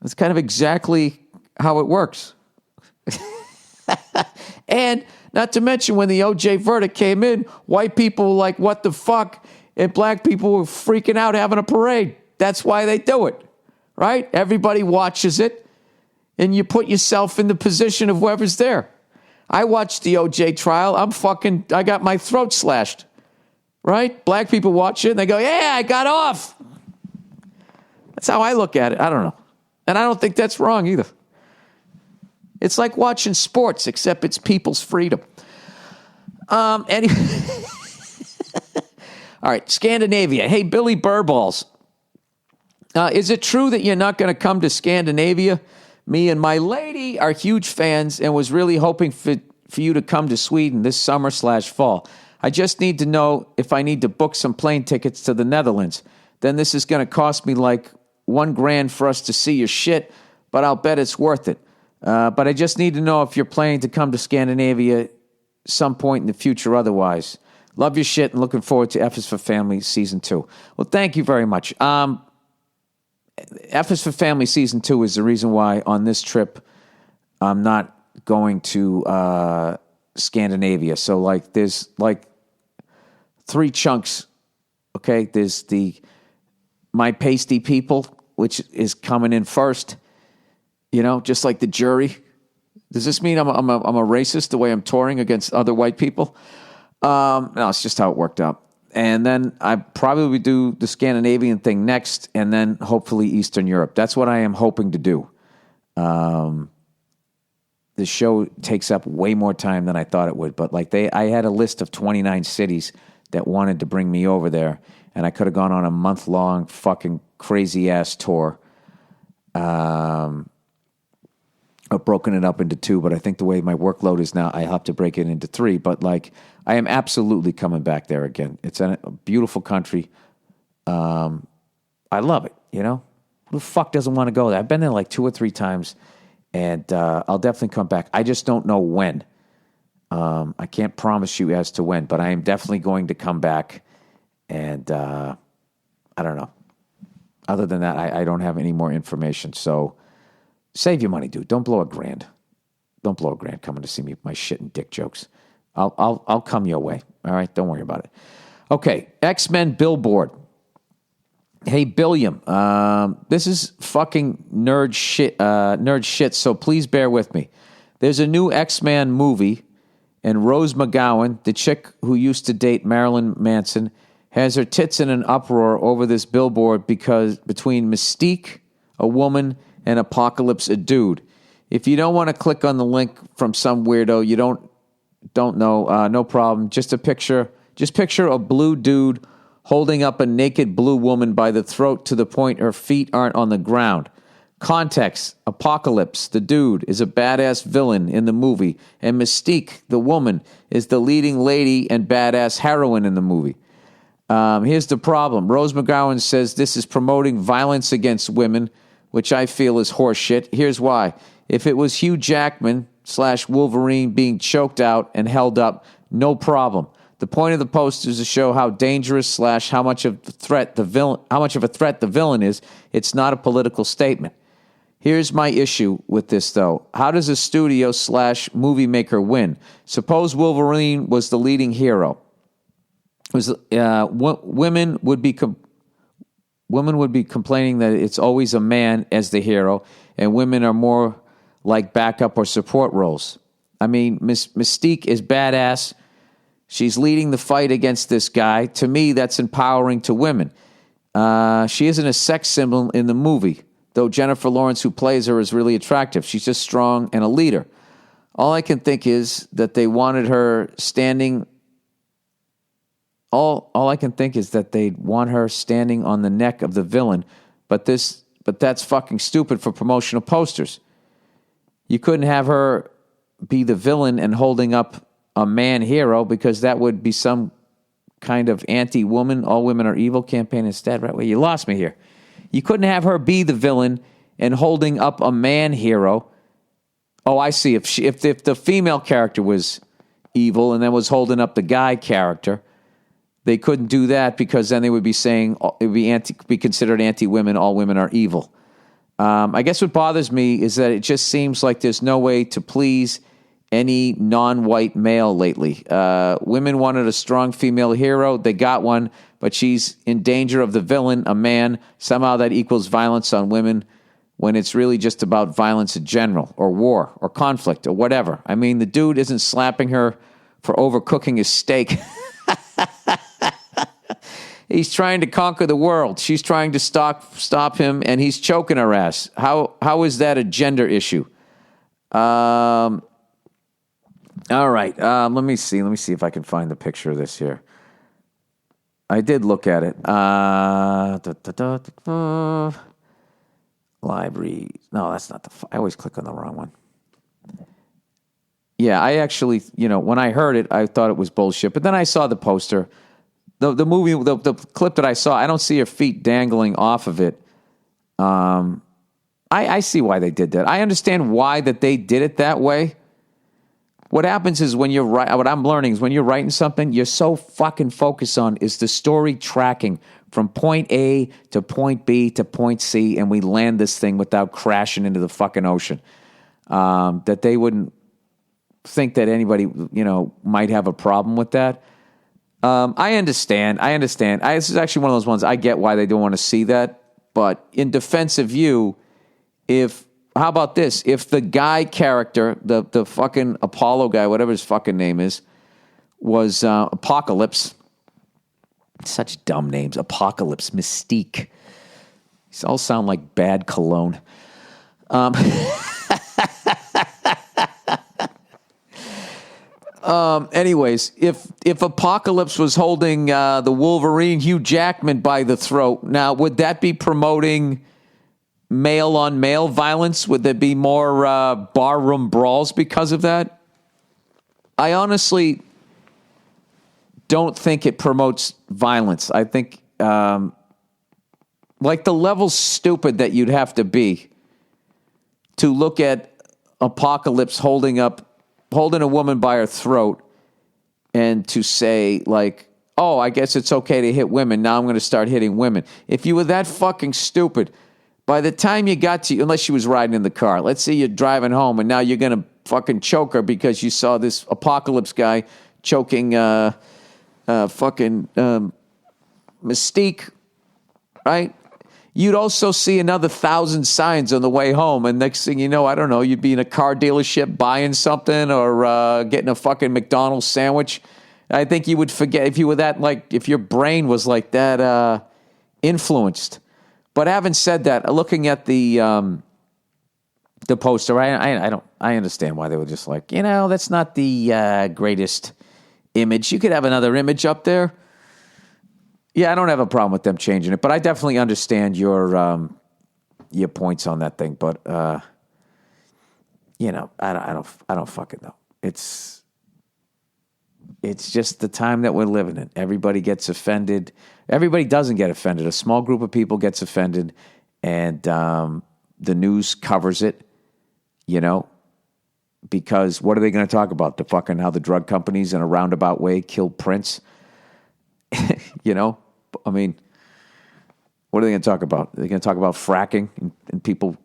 That's kind of exactly how it works. And not to mention when the OJ verdict came in, white people were like, what the fuck? And black people were freaking out having a parade. That's why they do it, right? Everybody watches it, and you put yourself in the position of whoever's there. I watched the OJ trial. I got my throat slashed, right? Black people watch it, and they go, yeah, I got off. That's how I look at it. I don't know. And I don't think that's wrong either. It's like watching sports, except it's people's freedom. Anyway. All right, Scandinavia. Hey, Billy Burballs. Is it true that you're not going to come to Scandinavia? Me and my lady are huge fans and was really hoping for you to come to Sweden this summer/fall. I just need to know if I need to book some plane tickets to the Netherlands. Then this is going to cost me like $1,000 for us to see your shit, but I'll bet it's worth it. But I just need to know if you're planning to come to Scandinavia some point in the future otherwise. Love your shit and looking forward to F is for Family Season 2. Well, thank you very much. F is for Family Season 2 is the reason why on this trip I'm not going to Scandinavia. So, like, there's, like, 3 chunks, okay? There's My Pasty People, which is coming in first, you know, just like the jury. Does this mean I'm a racist the way I'm touring against other white people? No, it's just how it worked out. And then I probably do the Scandinavian thing next, and then hopefully Eastern Europe. That's what I am hoping to do. The show takes up way more time than I thought it would, but like I had a list of 29 cities that wanted to bring me over there, and I could have gone on a month-long fucking crazy-ass tour. I've broken it up into 2, but I think the way my workload is now, I have to break it into 3. But like, I am absolutely coming back there again. It's a beautiful country. I love it, you know? Who the fuck doesn't want to go there? I've been there like 2 or 3 times, and I'll definitely come back. I just don't know when. I can't promise you as to when, but I am definitely going to come back, and I don't know. Other than that, I don't have any more information. So save your money, dude. Don't blow $1,000. Don't blow $1,000 coming to see me with my shit and dick jokes. I'll come your way. All right, don't worry about it. Okay, X-Men Billboard. Hey, Billiam, this is fucking nerd shit, so please bear with me. There's a new X-Men movie, and Rose McGowan, the chick who used to date Marilyn Manson, has her tits in an uproar over this billboard because between Mystique, a woman, and Apocalypse, a dude. If you don't want to click on the link from some weirdo, you don't know, no problem. Just picture a blue dude holding up a naked blue woman by the throat to the point her feet aren't on the ground. Context: Apocalypse, the dude, is a badass villain in the movie, and Mystique, the woman, is the leading lady and badass heroine in the movie. Here's the problem. Rose McGowan says this is promoting violence against women, which I feel is horseshit. Here's why. If it was Hugh Jackman / Wolverine being choked out and held up, no problem. The point of the poster is to show how dangerous / how much of a threat the villain is. It's not a political statement. Here's my issue with this, though. How does a studio / movie maker win? Suppose Wolverine was the leading hero. Women would be complaining that it's always a man as the hero, and women are more like backup or support roles. I mean, Mystique is badass. She's leading the fight against this guy. To me, that's empowering to women. She isn't a sex symbol in the movie, though Jennifer Lawrence, who plays her, is really attractive. She's just strong and a leader. All I can think is that they wanted her standing... All I can think is that they want her standing on the neck of the villain, but that's fucking stupid for promotional posters. You couldn't have her be the villain and holding up a man hero, because that would be some kind of anti-woman, all women are evil campaign instead, right? Well, you lost me here. You couldn't have her be the villain and holding up a man hero. Oh, I see. If the female character was evil and then was holding up the guy character, they couldn't do that, because then they would be saying it would be considered anti-women, all women are evil. I guess what bothers me is that it just seems like there's no way to please any non-white male lately. Women wanted a strong female hero. They got one, but she's in danger of the villain, a man. Somehow that equals violence on women, when it's really just about violence in general, or war, or conflict, or whatever. I mean, the dude isn't slapping her for overcooking his steak. He's trying to conquer the world. She's trying to stop him, and he's choking her ass. How is that a gender issue? All right. Let me see if I can find the picture of this here. I did look at it. Library. No, that's not I always click on the wrong one. Yeah, I actually, when I heard it, I thought it was bullshit. But then I saw the poster. The movie, the clip that I saw, I don't see her feet dangling off of it. I see why they did that. I understand why that they did it that way. What happens is what I'm learning is when you're writing something, you're so fucking focused on is the story tracking from point A to point B to point C, and we land this thing without crashing into the fucking ocean. That they wouldn't think that anybody, might have a problem with that. I understand. This is actually one of those ones, I get why they don't want to see that. But in defense of you, how about this? If the guy character, the fucking Apollo guy, whatever his fucking name is, was Apocalypse. Such dumb names. Apocalypse, Mystique. These all sound like bad cologne. Anyways, if Apocalypse was holding the Wolverine Hugh Jackman by the throat, now would that be promoting male-on-male violence? Would there be more barroom brawls because of that? I honestly don't think it promotes violence. I think, the level stupid that you'd have to be to look at Apocalypse holding a woman by her throat and to say, oh, I guess it's okay to hit women. Now I'm going to start hitting women. If you were that fucking stupid, by the time you got to, unless she was riding in the car, let's say you're driving home and now you're going to fucking choke her because you saw this apocalypse guy choking fucking Mystique, right? You'd also see another 1,000 signs on the way home, and next thing you know, I don't know, you'd be in a car dealership buying something or getting a fucking McDonald's sandwich. I think you would forget if you were that, like, if your brain was like that influenced. But having said that, looking at the poster, I understand why they were just like, that's not the greatest image. You could have another image up there. Yeah, I don't have a problem with them changing it, but I definitely understand your points on that thing. But I don't fucking know. It's just the time that we're living in. Everybody gets offended. Everybody doesn't get offended. A small group of people gets offended, and the news covers it. Because what are they going to talk about? The fucking how the drug companies in a roundabout way killed Prince. I mean, what are they going to talk about? Are they going to talk about fracking and people,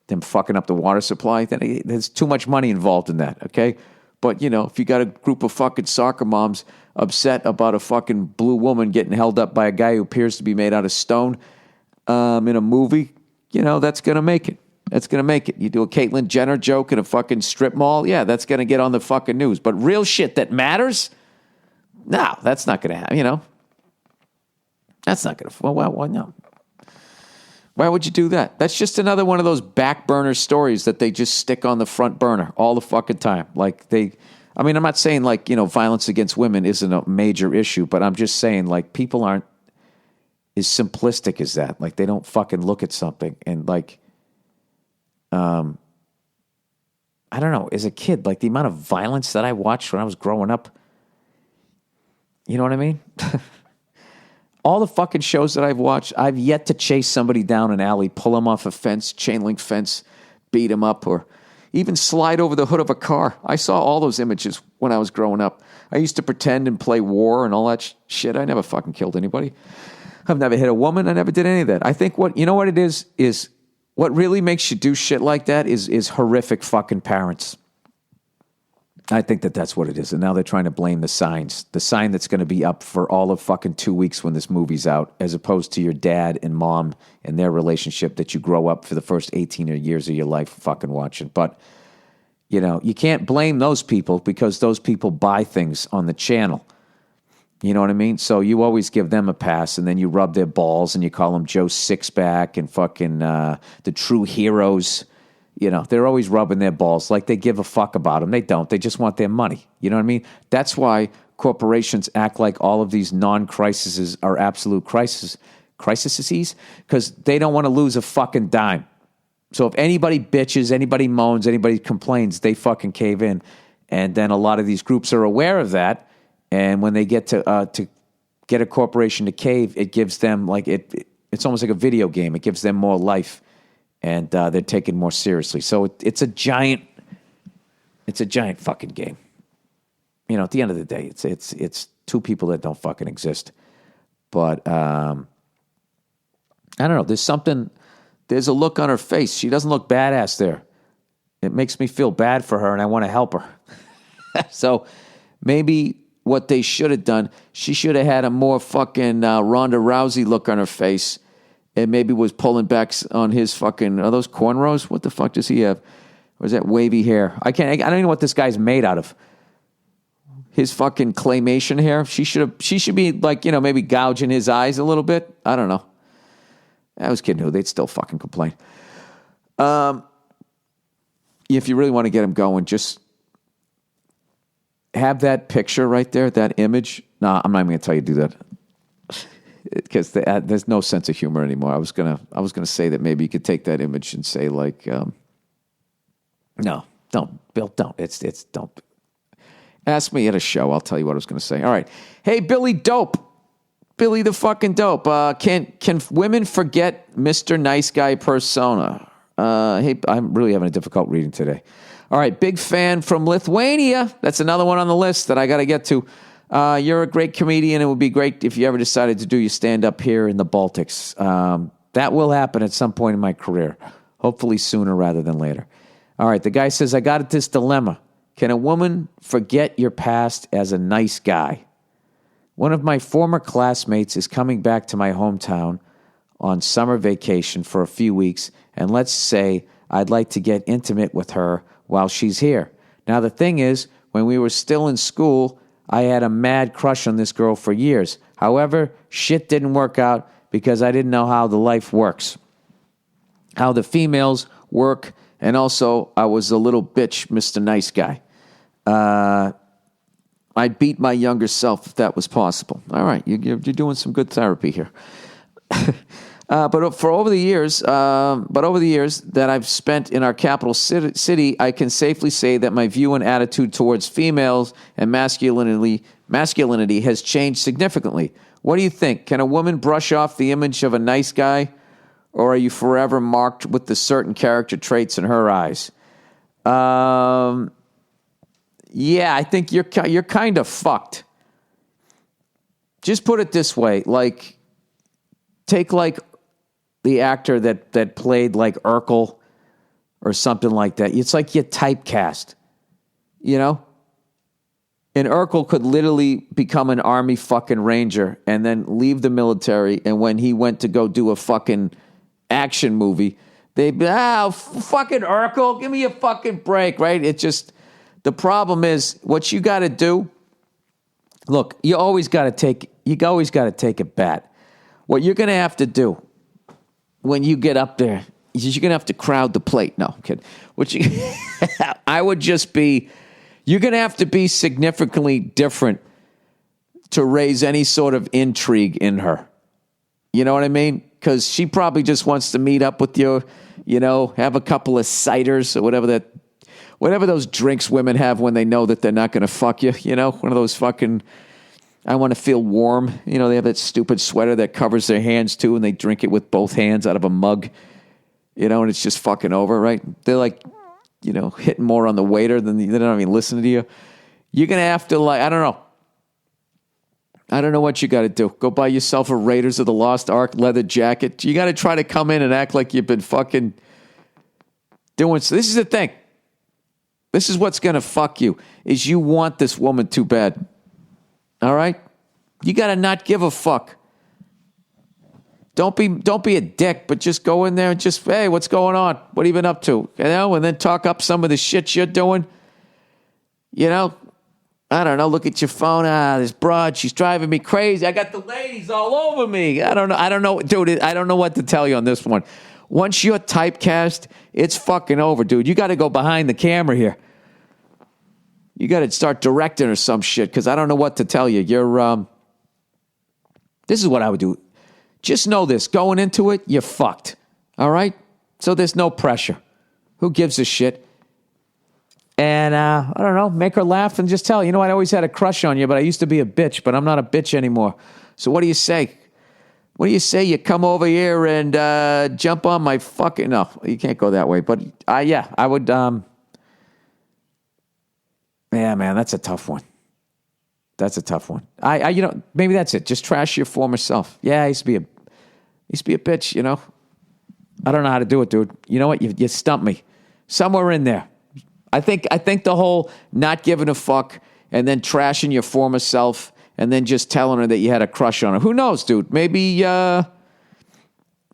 them fucking up the water supply? Then there's too much money involved in that, okay? But, if you got a group of fucking soccer moms upset about a fucking blue woman getting held up by a guy who appears to be made out of stone in a movie, that's going to make it. That's going to make it. You do a Caitlyn Jenner joke in a fucking strip mall, yeah, that's going to get on the fucking news. But real shit that matters? No, that's not going to happen, That's not going to... Well, no. Why would you do that? That's just another one of those back burner stories that they just stick on the front burner all the fucking time. Like I'm not saying like, violence against women isn't a major issue, but I'm just saying like people aren't as simplistic as that. Like they don't fucking look at something and like, I don't know, as a kid, like the amount of violence that I watched when I was growing up, you know what I mean? All the fucking shows that I've watched, I've yet to chase somebody down an alley, pull them off a fence, chain link fence, beat them up, or even slide over the hood of a car. I saw all those images when I was growing up. I used to pretend and play war and all that shit. I never fucking killed anybody. I've never hit a woman. I never did any of that. I think what it is what really makes you do shit like that is horrific fucking parents. I think that's what it is. And now they're trying to blame the signs. The sign that's going to be up for all of fucking 2 weeks when this movie's out, as opposed to your dad and mom and their relationship that you grow up for the first 18 years of your life fucking watching. But, you can't blame those people because those people buy things on the channel. You know what I mean? So you always give them a pass, and then you rub their balls and you call them Joe Sixpack and fucking the true heroes. They're always rubbing their balls like they give a fuck about them. They don't. They just want their money. You know what I mean? That's why corporations act like all of these non-crises are absolute crises, because they don't want to lose a fucking dime. So if anybody bitches, anybody moans, anybody complains, they fucking cave in. And then a lot of these groups are aware of that. And when they get to get a corporation to cave, it gives them like it's almost like a video game. It gives them more life. And they're taken more seriously. So it's a giant fucking game. At the end of the day, it's two people that don't fucking exist. But I don't know. There's a look on her face. She doesn't look badass there. It makes me feel bad for her, and I want to help her. So maybe what they should have done, she should have had a more fucking Ronda Rousey look on her face. And maybe was pulling back on his fucking, are those cornrows? What the fuck does he have? Or is that wavy hair? I don't even know what this guy's made out of. His fucking claymation hair. She should be like, maybe gouging his eyes a little bit. I don't know. I was kidding who, they'd still fucking complain. If you really want to get him going, just have that picture right there, that image. No, I'm not even going to tell you to do that. Because there's no sense of humor anymore. I was gonna say that maybe you could take that image and say like, no, don't, Bill, don't. It's don't. Ask me at a show. I'll tell you what I was gonna say. All right, hey Billy Dope, Billy the fucking Dope. Can women forget Mr. Nice Guy persona? Hey, I'm really having a difficult reading today. All right, big fan from Lithuania. That's another one on the list that I got to get to. You're a great comedian. It would be great if you ever decided to do your stand-up here in the Baltics. That will happen at some point in my career, hopefully sooner rather than later. All right, the guy says, I got this dilemma. Can a woman forget your past as a nice guy? One of my former classmates is coming back to my hometown on summer vacation for a few weeks, and let's say I'd like to get intimate with her while she's here. Now, the thing is, when we were still in school, I had a mad crush on this girl for years. However, shit didn't work out because I didn't know how the life works, how the females work, and also I was a little bitch, Mr. Nice Guy. I'd beat my younger self if that was possible. All right, you're doing some good therapy here. But over the years that I've spent in our capital city, I can safely say that my view and attitude towards females and masculinity has changed significantly. What do you think? Can a woman brush off the image of a nice guy, or are you forever marked with the certain character traits in her eyes? Yeah, I think you're kind of fucked. Just put it this way, like, take like the actor that played like Urkel or something like that. It's like you typecast, you know? And Urkel could literally become an army fucking ranger and then leave the military, and when he went to go do a fucking action movie, they'd be, fucking Urkel, give me a fucking break, right? It just, the problem is, what you got to do, look, you always got to take a bet. What you're going to have to do when you get up there is you're going to have to crowd the plate. No, I'm kidding. You're going to have to be significantly different to raise any sort of intrigue in her. You know what I mean? Because she probably just wants to meet up with you, you know, have a couple of ciders or whatever those drinks women have when they know that they're not going to fuck you, you know, one of those fucking, I want to feel warm. You know, they have that stupid sweater that covers their hands too, and they drink it with both hands out of a mug, you know, and it's just fucking over, right? They're like, you know, hitting more on the waiter than they don't even listen to you. You're going to have to, like, I don't know what you got to do. Go buy yourself a Raiders of the Lost Ark leather jacket. You got to try to come in and act like you've been fucking doing. So this is the thing. This is what's going to fuck you, is you want this woman too bad. All right? You got to not give a fuck. Don't be a dick, but just go in there and just, hey, what's going on? What have you been up to? You know, and then talk up some of the shit you're doing. You know, I don't know, look at your phone. This broad, she's driving me crazy. I got the ladies all over me. I don't know, dude, I don't know what to tell you on this one. Once you're typecast, it's fucking over, dude. You got to go behind the camera here. You got to start directing or some shit, because I don't know what to tell you. This is what I would do. Just know this. Going into it, you're fucked. All right? So there's no pressure. Who gives a shit? And, I don't know, make her laugh and just tell her, you know what, I always had a crush on you, but I used to be a bitch, but I'm not a bitch anymore. So what do you say? What do you say you come over here and jump on my fucking... No, you can't go that way. But, yeah, I would... Yeah, man, that's a tough one. That's a tough one. You know, maybe that's it. Just trash your former self. Yeah, I used to be a bitch, you know. I don't know how to do it, dude. You know what? You stumped me. Somewhere in there. I think the whole not giving a fuck and then trashing your former self and then just telling her that you had a crush on her. Who knows, dude? Maybe, I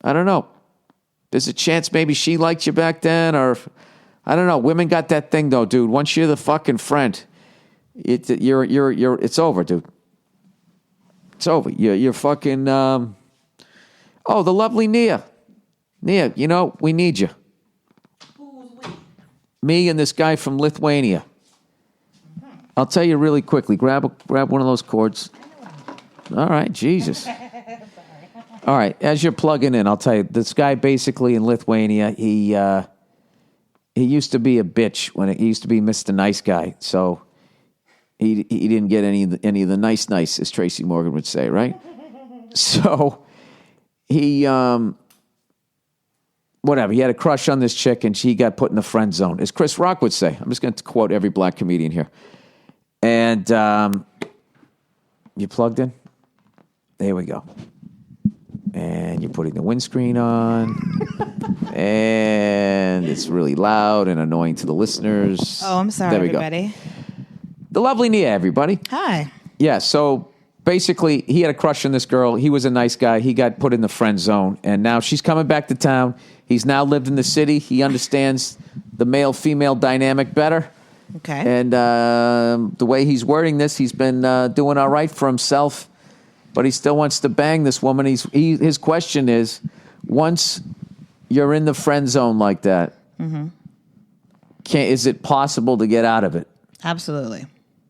don't know. There's a chance maybe she liked you back then, or I don't know. Women got that thing though, dude. Once you're the fucking friend, it's over, dude. It's over. You're fucking. The lovely Nia. Nia, you know we need you. Who's we? Me and this guy from Lithuania. I'll tell you really quickly. Grab one of those cords. All right, Jesus. All right, as you're plugging in, I'll tell you. This guy basically in Lithuania, he used to be a bitch he used to be Mr. Nice Guy. So he didn't get any of the nice, as Tracy Morgan would say, right? So he whatever. He had a crush on this chick, and she got put in the friend zone, as Chris Rock would say. I'm just going to quote every black comedian here. And You plugged in? There we go. And you're putting the windscreen on. And it's really loud and annoying to the listeners. Oh, I'm sorry, there we everybody. Go. The lovely Nia, everybody. Hi. Yeah, so basically, he had a crush on this girl. He was a nice guy. He got put in the friend zone. And now she's coming back to town. He's now lived in the city. He understands the male-female dynamic better. Okay. And the way he's wording this, he's been doing all right for himself. But he still wants to bang this woman. His question is, once you're in the friend zone like that, is it possible to get out of it? Absolutely.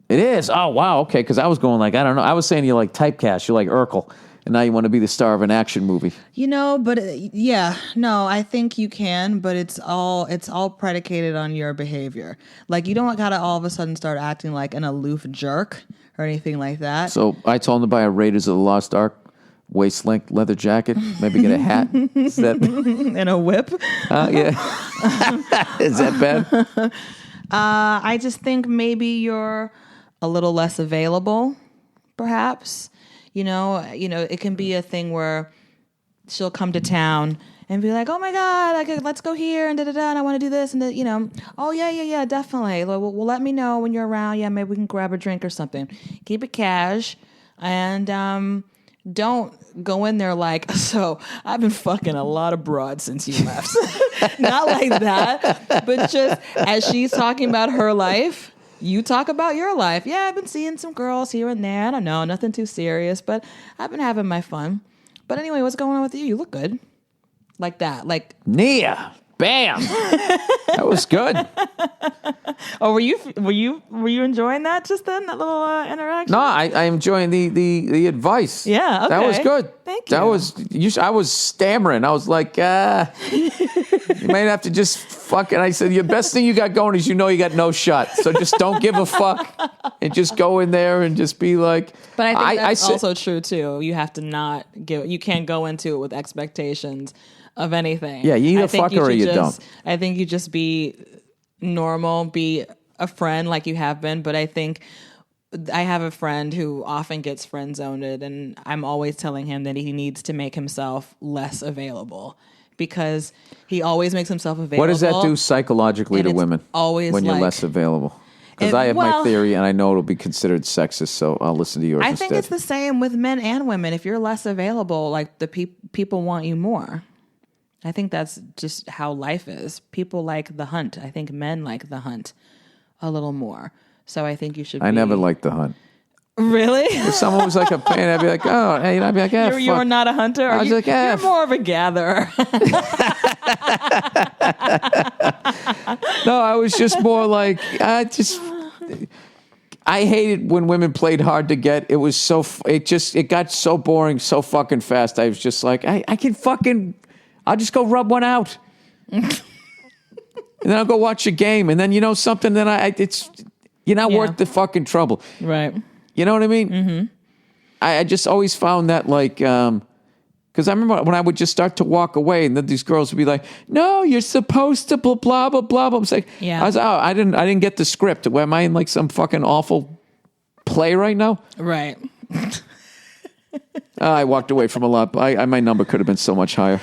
It is? Oh, wow, okay, because I was going like, I don't know. I was saying you're like typecast. You're like Urkel. And now you want to be the star of an action movie. But I think you can, but it's all predicated on your behavior. Like, you don't gotta all of a sudden start acting like an aloof jerk or anything like that. So I told him to buy a Raiders of the Lost Ark waist-length leather jacket, maybe get a hat. Is that... And a whip. Yeah. Is that bad? I just think maybe you're a little less available, perhaps. It can be a thing where she'll come to town and be like, "Oh my God, let's go here and and I want to do this and oh yeah, definitely. Well, let me know when you're around. Yeah, maybe we can grab a drink or something. Keep it cash, and don't go in there like, so I've been fucking a lot of broads since you left." Not like that, but just as she's talking about her life. You talk about your life. Yeah, I've been seeing some girls here and there. I don't know, nothing too serious, but I've been having my fun. But anyway, what's going on with you? You look good. Like that. Like Nia. Bam. That was good. Oh, were you enjoying that just then? That little interaction? No, I enjoying the advice. Yeah, okay. That was good. Thank you. That was I was stammering. I was like, you might have to just fucking. I said, your best thing you got going is you got no shot. So just don't give a fuck and just go in there and just be like. But I think that's also true too. You have to not give. You can't go into it with expectations of anything. Yeah, you either fuck or you don't. I think you just be normal, be a friend like you have been. But I think I have a friend who often gets friend zoned, and I'm always telling him that he needs to make himself less available because he always makes himself available. What does that do psychologically to women always when you're less available? Because I have my theory, and I know it'll be considered sexist, so I'll listen to yours instead. I think it's the same with men and women. If you're less available, like the people want you more. I think that's just how life is. People like the hunt. I think men like the hunt a little more. So I think you should. I never liked the hunt. Really? If someone was like a pain, I'd be like, oh, hey, I'd be like, yeah, you're not a hunter. I was like, you're more of a gatherer. No, I was just more like, I hated when women played hard to get. It was it got so boring so fucking fast. I was just like, I'll just go rub one out. And then I'll go watch a game. And then, something, then you're not worth the fucking trouble. Right. You know what I mean? Mm-hmm. I just always found that because I remember when I would just start to walk away and then these girls would be like, no, you're supposed to blah, blah, blah, blah. I was like, yeah. I didn't get the script. Am I in like some fucking awful play right now? Right. I walked away from a lot. My number could have been so much higher.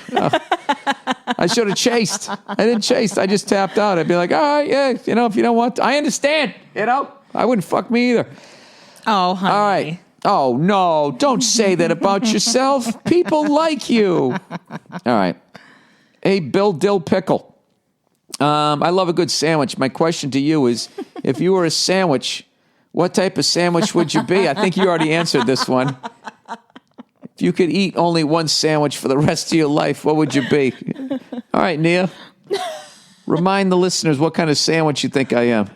I should have chased. I didn't chase. I just tapped out. I'd be like, all right, yeah, if you don't want to, I understand. I wouldn't fuck me either. Oh, honey. All right. Oh, no, don't say that about yourself. People like you. All right. Hey, Bill Dill Pickle. I love a good sandwich. My question to you is, if you were a sandwich, what type of sandwich would you be? I think you already answered this one. If you could eat only one sandwich for the rest of your life, what would you be? All right, Nia. Remind the listeners what kind of sandwich you think I am.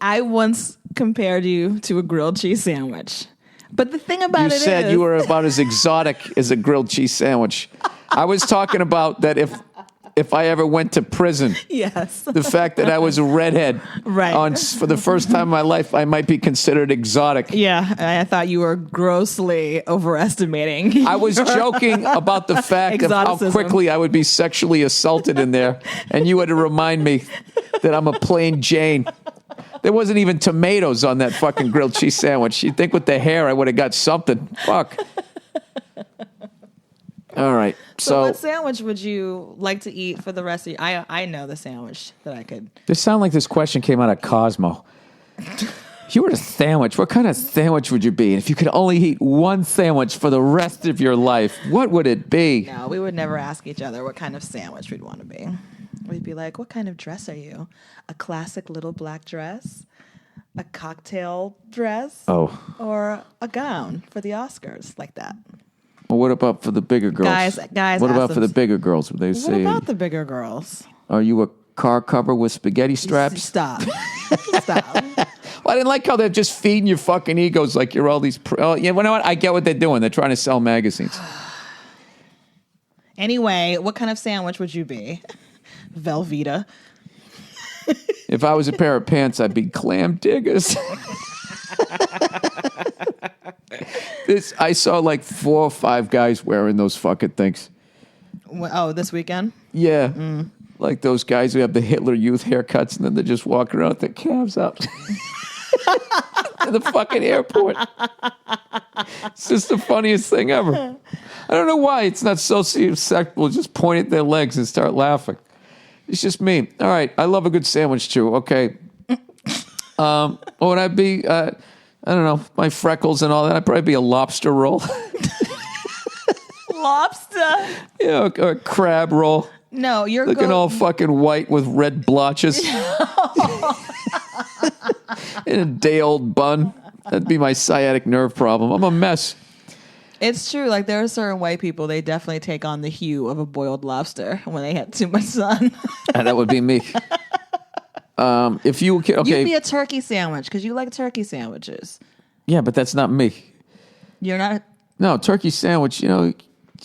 I once compared you to a grilled cheese sandwich. But the thing about you said you were about as exotic as a grilled cheese sandwich. I was talking about that if I ever went to prison. Yes. The fact that I was a redhead. Right. For the first time in my life, I might be considered exotic. Yeah. I thought you were grossly overestimating. I was joking about the fact of how quickly I would be sexually assaulted in there. And you had to remind me that I'm a plain Jane. There wasn't even tomatoes on that fucking grilled cheese sandwich. You'd think with the hair I would have got something. Fuck. All right. So what sandwich would you like to eat for the rest of your... I know the sandwich that I could... This sounds like this question came out of Cosmo. If you were a sandwich, what kind of sandwich would you be? And if you could only eat one sandwich for the rest of your life, what would it be? No, we would never ask each other what kind of sandwich we'd want to be. We'd be like, what kind of dress are you? A classic little black dress? A cocktail dress? Oh. Or a gown for the Oscars, like that. Well, what about for the bigger girls? Guys. What about for the bigger girls? Would they What say, about the bigger girls? are you a car cover with spaghetti straps? Stop. Stop. Well, I didn't like how they're just feeding your fucking egos like you're all these... yeah, you know what? I get what they're doing. They're trying to sell magazines. Anyway, what kind of sandwich would you be? Velveeta. If I was a pair of pants, I'd be clam diggers. I saw like 4 or 5 guys wearing those fucking things. Oh, this weekend? Yeah. Like those guys who have the Hitler Youth haircuts and then they're just walking around with their calves up. In the fucking airport. It's just the funniest thing ever. I don't know why it's not socioacceptable. Just point at their legs and start laughing. It's just me. All right. I love a good sandwich too. Okay. What would I be? I don't know. My freckles and all that. I'd probably be a lobster roll. Lobster? Yeah, or a crab roll. No, you're looking all fucking white with red blotches. In a day-old bun. That'd be my sciatic nerve problem. I'm a mess. It's true. Like, there are certain white people, they definitely take on the hue of a boiled lobster when they have too much sun. And that would be me. If you... Okay. You'd be a turkey sandwich because you like turkey sandwiches. Yeah, but that's not me. You're not... No, turkey sandwich, you know...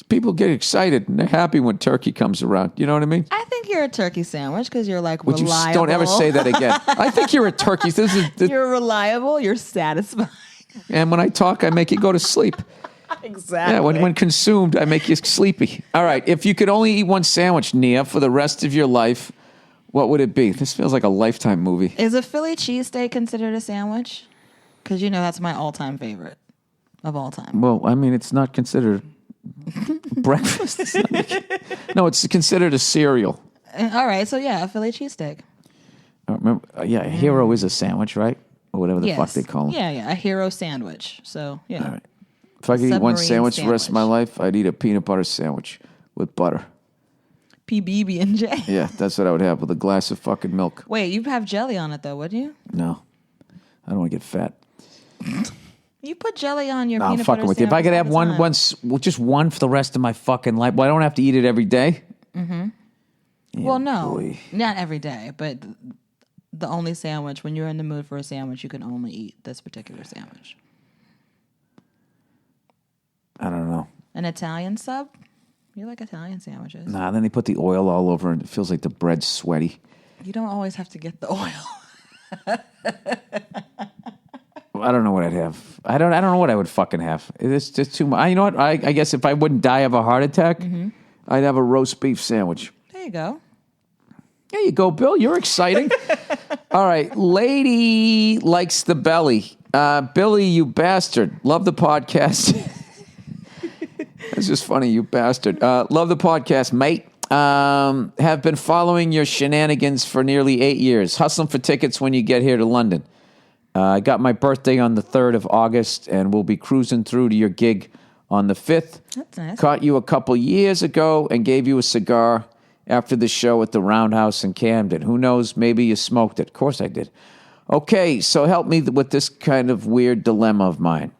People get excited and they're happy when turkey comes around. You know what I mean? I think you're a turkey sandwich because you're like Would reliable. you don't ever say that again. I think you're a turkey. You're reliable. You're satisfying. And when I talk, I make you go to sleep. Exactly. Yeah, when consumed, I make you sleepy. All right, if you could only eat one sandwich, Nia, for the rest of your life, what would it be? This feels like a Lifetime movie. Is a Philly cheesesteak considered a sandwich? Because you know that's my all-time favorite of all time. Well, I mean, it's not considered... breakfast. It's considered a cereal. All right, so yeah, a Philly cheesesteak. Remember, a hero is a sandwich, right? Or whatever the fuck they call them. Yeah, a hero sandwich. So, yeah. All right. If I could eat one Submarine sandwich for the rest of my life, I'd eat a peanut butter sandwich with butter. PB&J. Yeah, that's what I would have with a glass of fucking milk. Wait, you'd have jelly on it though, wouldn't you? No. I don't want to get fat. You put jelly on your I'm peanut butter fucking with you. If I could have just one for the rest of my fucking life, well, I don't have to eat it every day. Mm-hmm. Yeah, well, no, boy. not every day, but the only sandwich, when you're in the mood for a sandwich, you can only eat this particular sandwich. I don't know. An Italian sub? You like Italian sandwiches. Nah, then they put the oil all over and it feels like the bread's sweaty. You don't always have to get the oil. I don't know what I'd have. I don't know what I would fucking have. It's just too much. You know what? I guess if I wouldn't die of a heart attack, I'd have a roast beef sandwich. There you go. There you go, Bill. You're exciting. All right. Lady likes the belly. Billy, you bastard. Love the podcast. That's just funny, you bastard. Love the podcast, mate. Have been following your shenanigans for nearly 8 years. Hustling for tickets when you get here to London. I got my birthday on the 3rd of August, and we'll be cruising through to your gig on the 5th. That's nice. Caught you a couple years ago and gave you a cigar after the show at the Roundhouse in Camden. Who knows? Maybe you smoked it. Of course I did. Okay, so help me with this kind of weird dilemma of mine.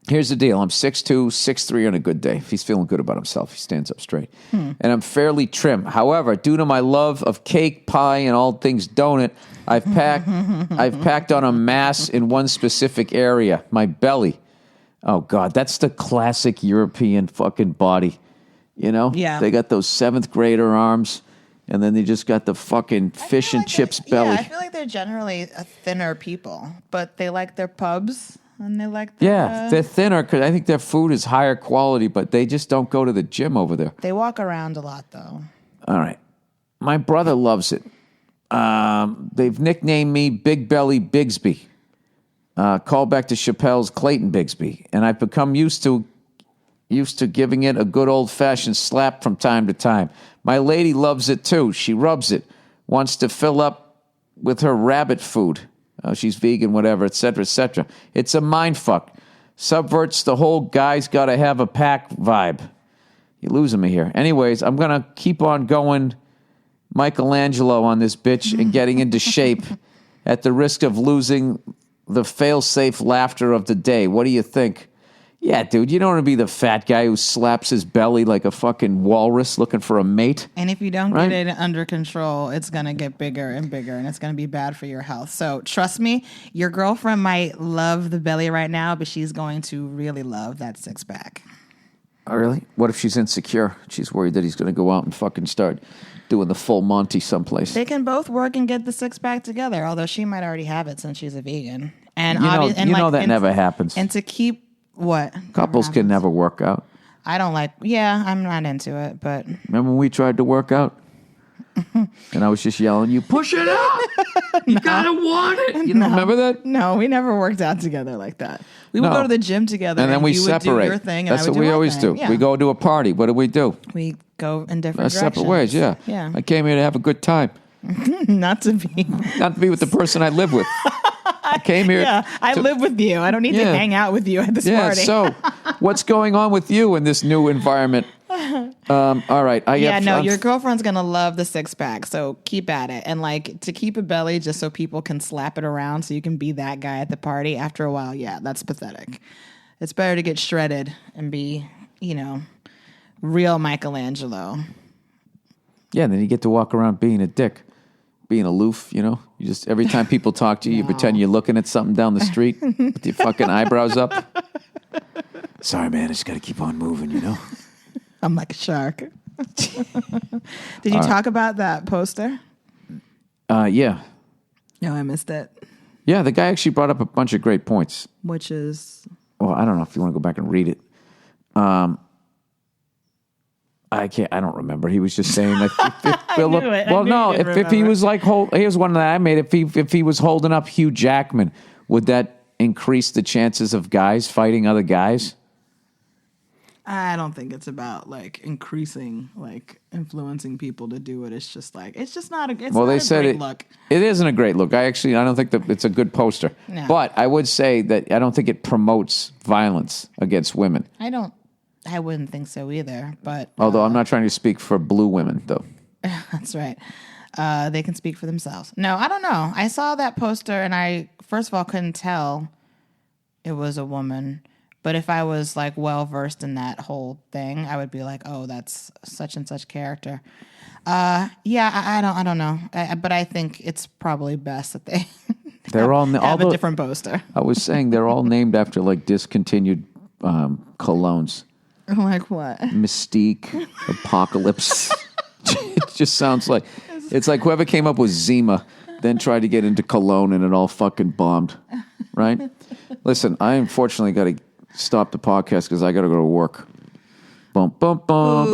Here's the deal. I'm 6'2", 6'3" on a good day. If he's feeling good about himself, he stands up straight. And I'm fairly trim. However, due to my love of cake, pie, and all things donut, I've packed on a mass in one specific area, my belly. Oh, God, that's the classic European fucking body. You know? Yeah. They got those 7th grader arms, and then they just got the fucking fish and chips belly. Yeah, I feel like they're generally a thinner people, but they like their pubs. And they like their, they're thinner because I think their food is higher quality, but they just don't go to the gym over there. They walk around a lot, though. All right. My brother loves it. They've nicknamed me Big Belly Bigsby. Call back to Chappelle's Clayton Bigsby. And I've become used to giving it a good old-fashioned slap from time to time. My lady loves it, too. She rubs it. Wants to fill up with her rabbit food. She's vegan, whatever, etc., etc. It's a mind fuck. Subverts the whole guy's got to have a pack vibe. You're losing me here. Anyways, I'm going to keep on going Michelangelo on this bitch and getting into shape at the risk of losing the fail-safe laughter of the day. What do you think? Yeah, dude, you don't want to be the fat guy who slaps his belly like a fucking walrus looking for a mate. And if you don't get it under control, it's going to get bigger and bigger, and it's going to be bad for your health. So trust me, your girlfriend might love the belly right now, but she's going to really love that six-pack. Oh, really? What if she's insecure? She's worried that he's going to go out and fucking start doing the full Monty someplace. They can both work and get the six-pack together, although she might already have it since she's a vegan. And that never happens. And to keep what? Couples can never work out. I'm not into it, but... Remember when we tried to work out? And I was just yelling, you push it out! You gotta want it! You don't remember that? No, we never worked out together like that. We would go to the gym together, and then we you separate. would do your thing, and That's I would what do we my always thing. do. Yeah. We go to a party. What do? We go in different directions. Separate ways, yeah. Yeah. I came here to have a good time. Not to be with the person I live with. I came here. Yeah, I live with you. I don't need to hang out with you at this party. So what's going on with you in this new environment? All right. Your girlfriend's going to love the six-pack, so keep at it. And, to keep a belly just so people can slap it around so you can be that guy at the party, after a while, that's pathetic. It's better to get shredded and be, real Michelangelo. Yeah, and then you get to walk around being a dick. Being aloof, You just, every time people talk to you, you pretend you're looking at something down the street with your fucking eyebrows up. Sorry, man, I just got to keep on moving, I'm like a shark. Did you talk about that poster? Yeah. No, I missed it. Yeah, the guy actually brought up a bunch of great points. Which is? Well, I don't know if you want to go back and read it. I don't remember. He was just saying that. If he was here's one that I made. If he was holding up Hugh Jackman, would that increase the chances of guys fighting other guys? I don't think it's about increasing, influencing people to do it. It's just it's just not a. It's well, not they a said great look. It isn't a great look. I don't think that it's a good poster. No. But I would say that I don't think it promotes violence against women. I wouldn't think so either. But although I'm not trying to speak for blue women, though. That's right. They can speak for themselves. No, I don't know. I saw that poster and I, first of all, couldn't tell it was a woman. But if I was well versed in that whole thing, I would be like, oh, that's such and such character. I don't know. But I think it's probably best that they they're all have a different poster. I was saying they're all named after discontinued colognes. Like what? Mystique, Apocalypse. It just sounds like it's like whoever came up with Zima then tried to get into cologne and it all fucking bombed. Right? Listen, I unfortunately got to stop the podcast because I got to go to work. Bum, bum, bum,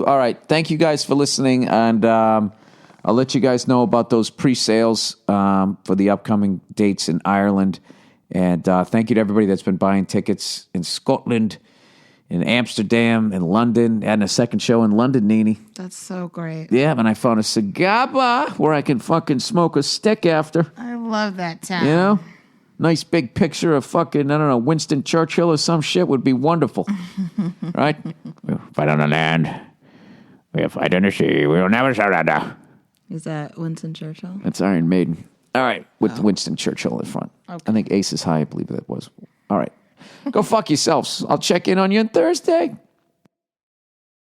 all right. Thank you guys for listening. And I'll let you guys know about those pre-sales for the upcoming dates in Ireland. And thank you to everybody that's been buying tickets in Scotland, in Amsterdam, in London, and a second show in London, Nene. That's so great. Yeah, and I found a cigar bar where I can fucking smoke a stick after. I love that town. Nice big picture of fucking, Winston Churchill or some shit would be wonderful. Right? We'll fight on the land. We'll fight on the sea. We will never surrender. Is that Winston Churchill? That's Iron Maiden. All right, with Winston Churchill in front. Okay. I think Aces High, I believe that was. All right. Go fuck yourselves. I'll check in on you on Thursday.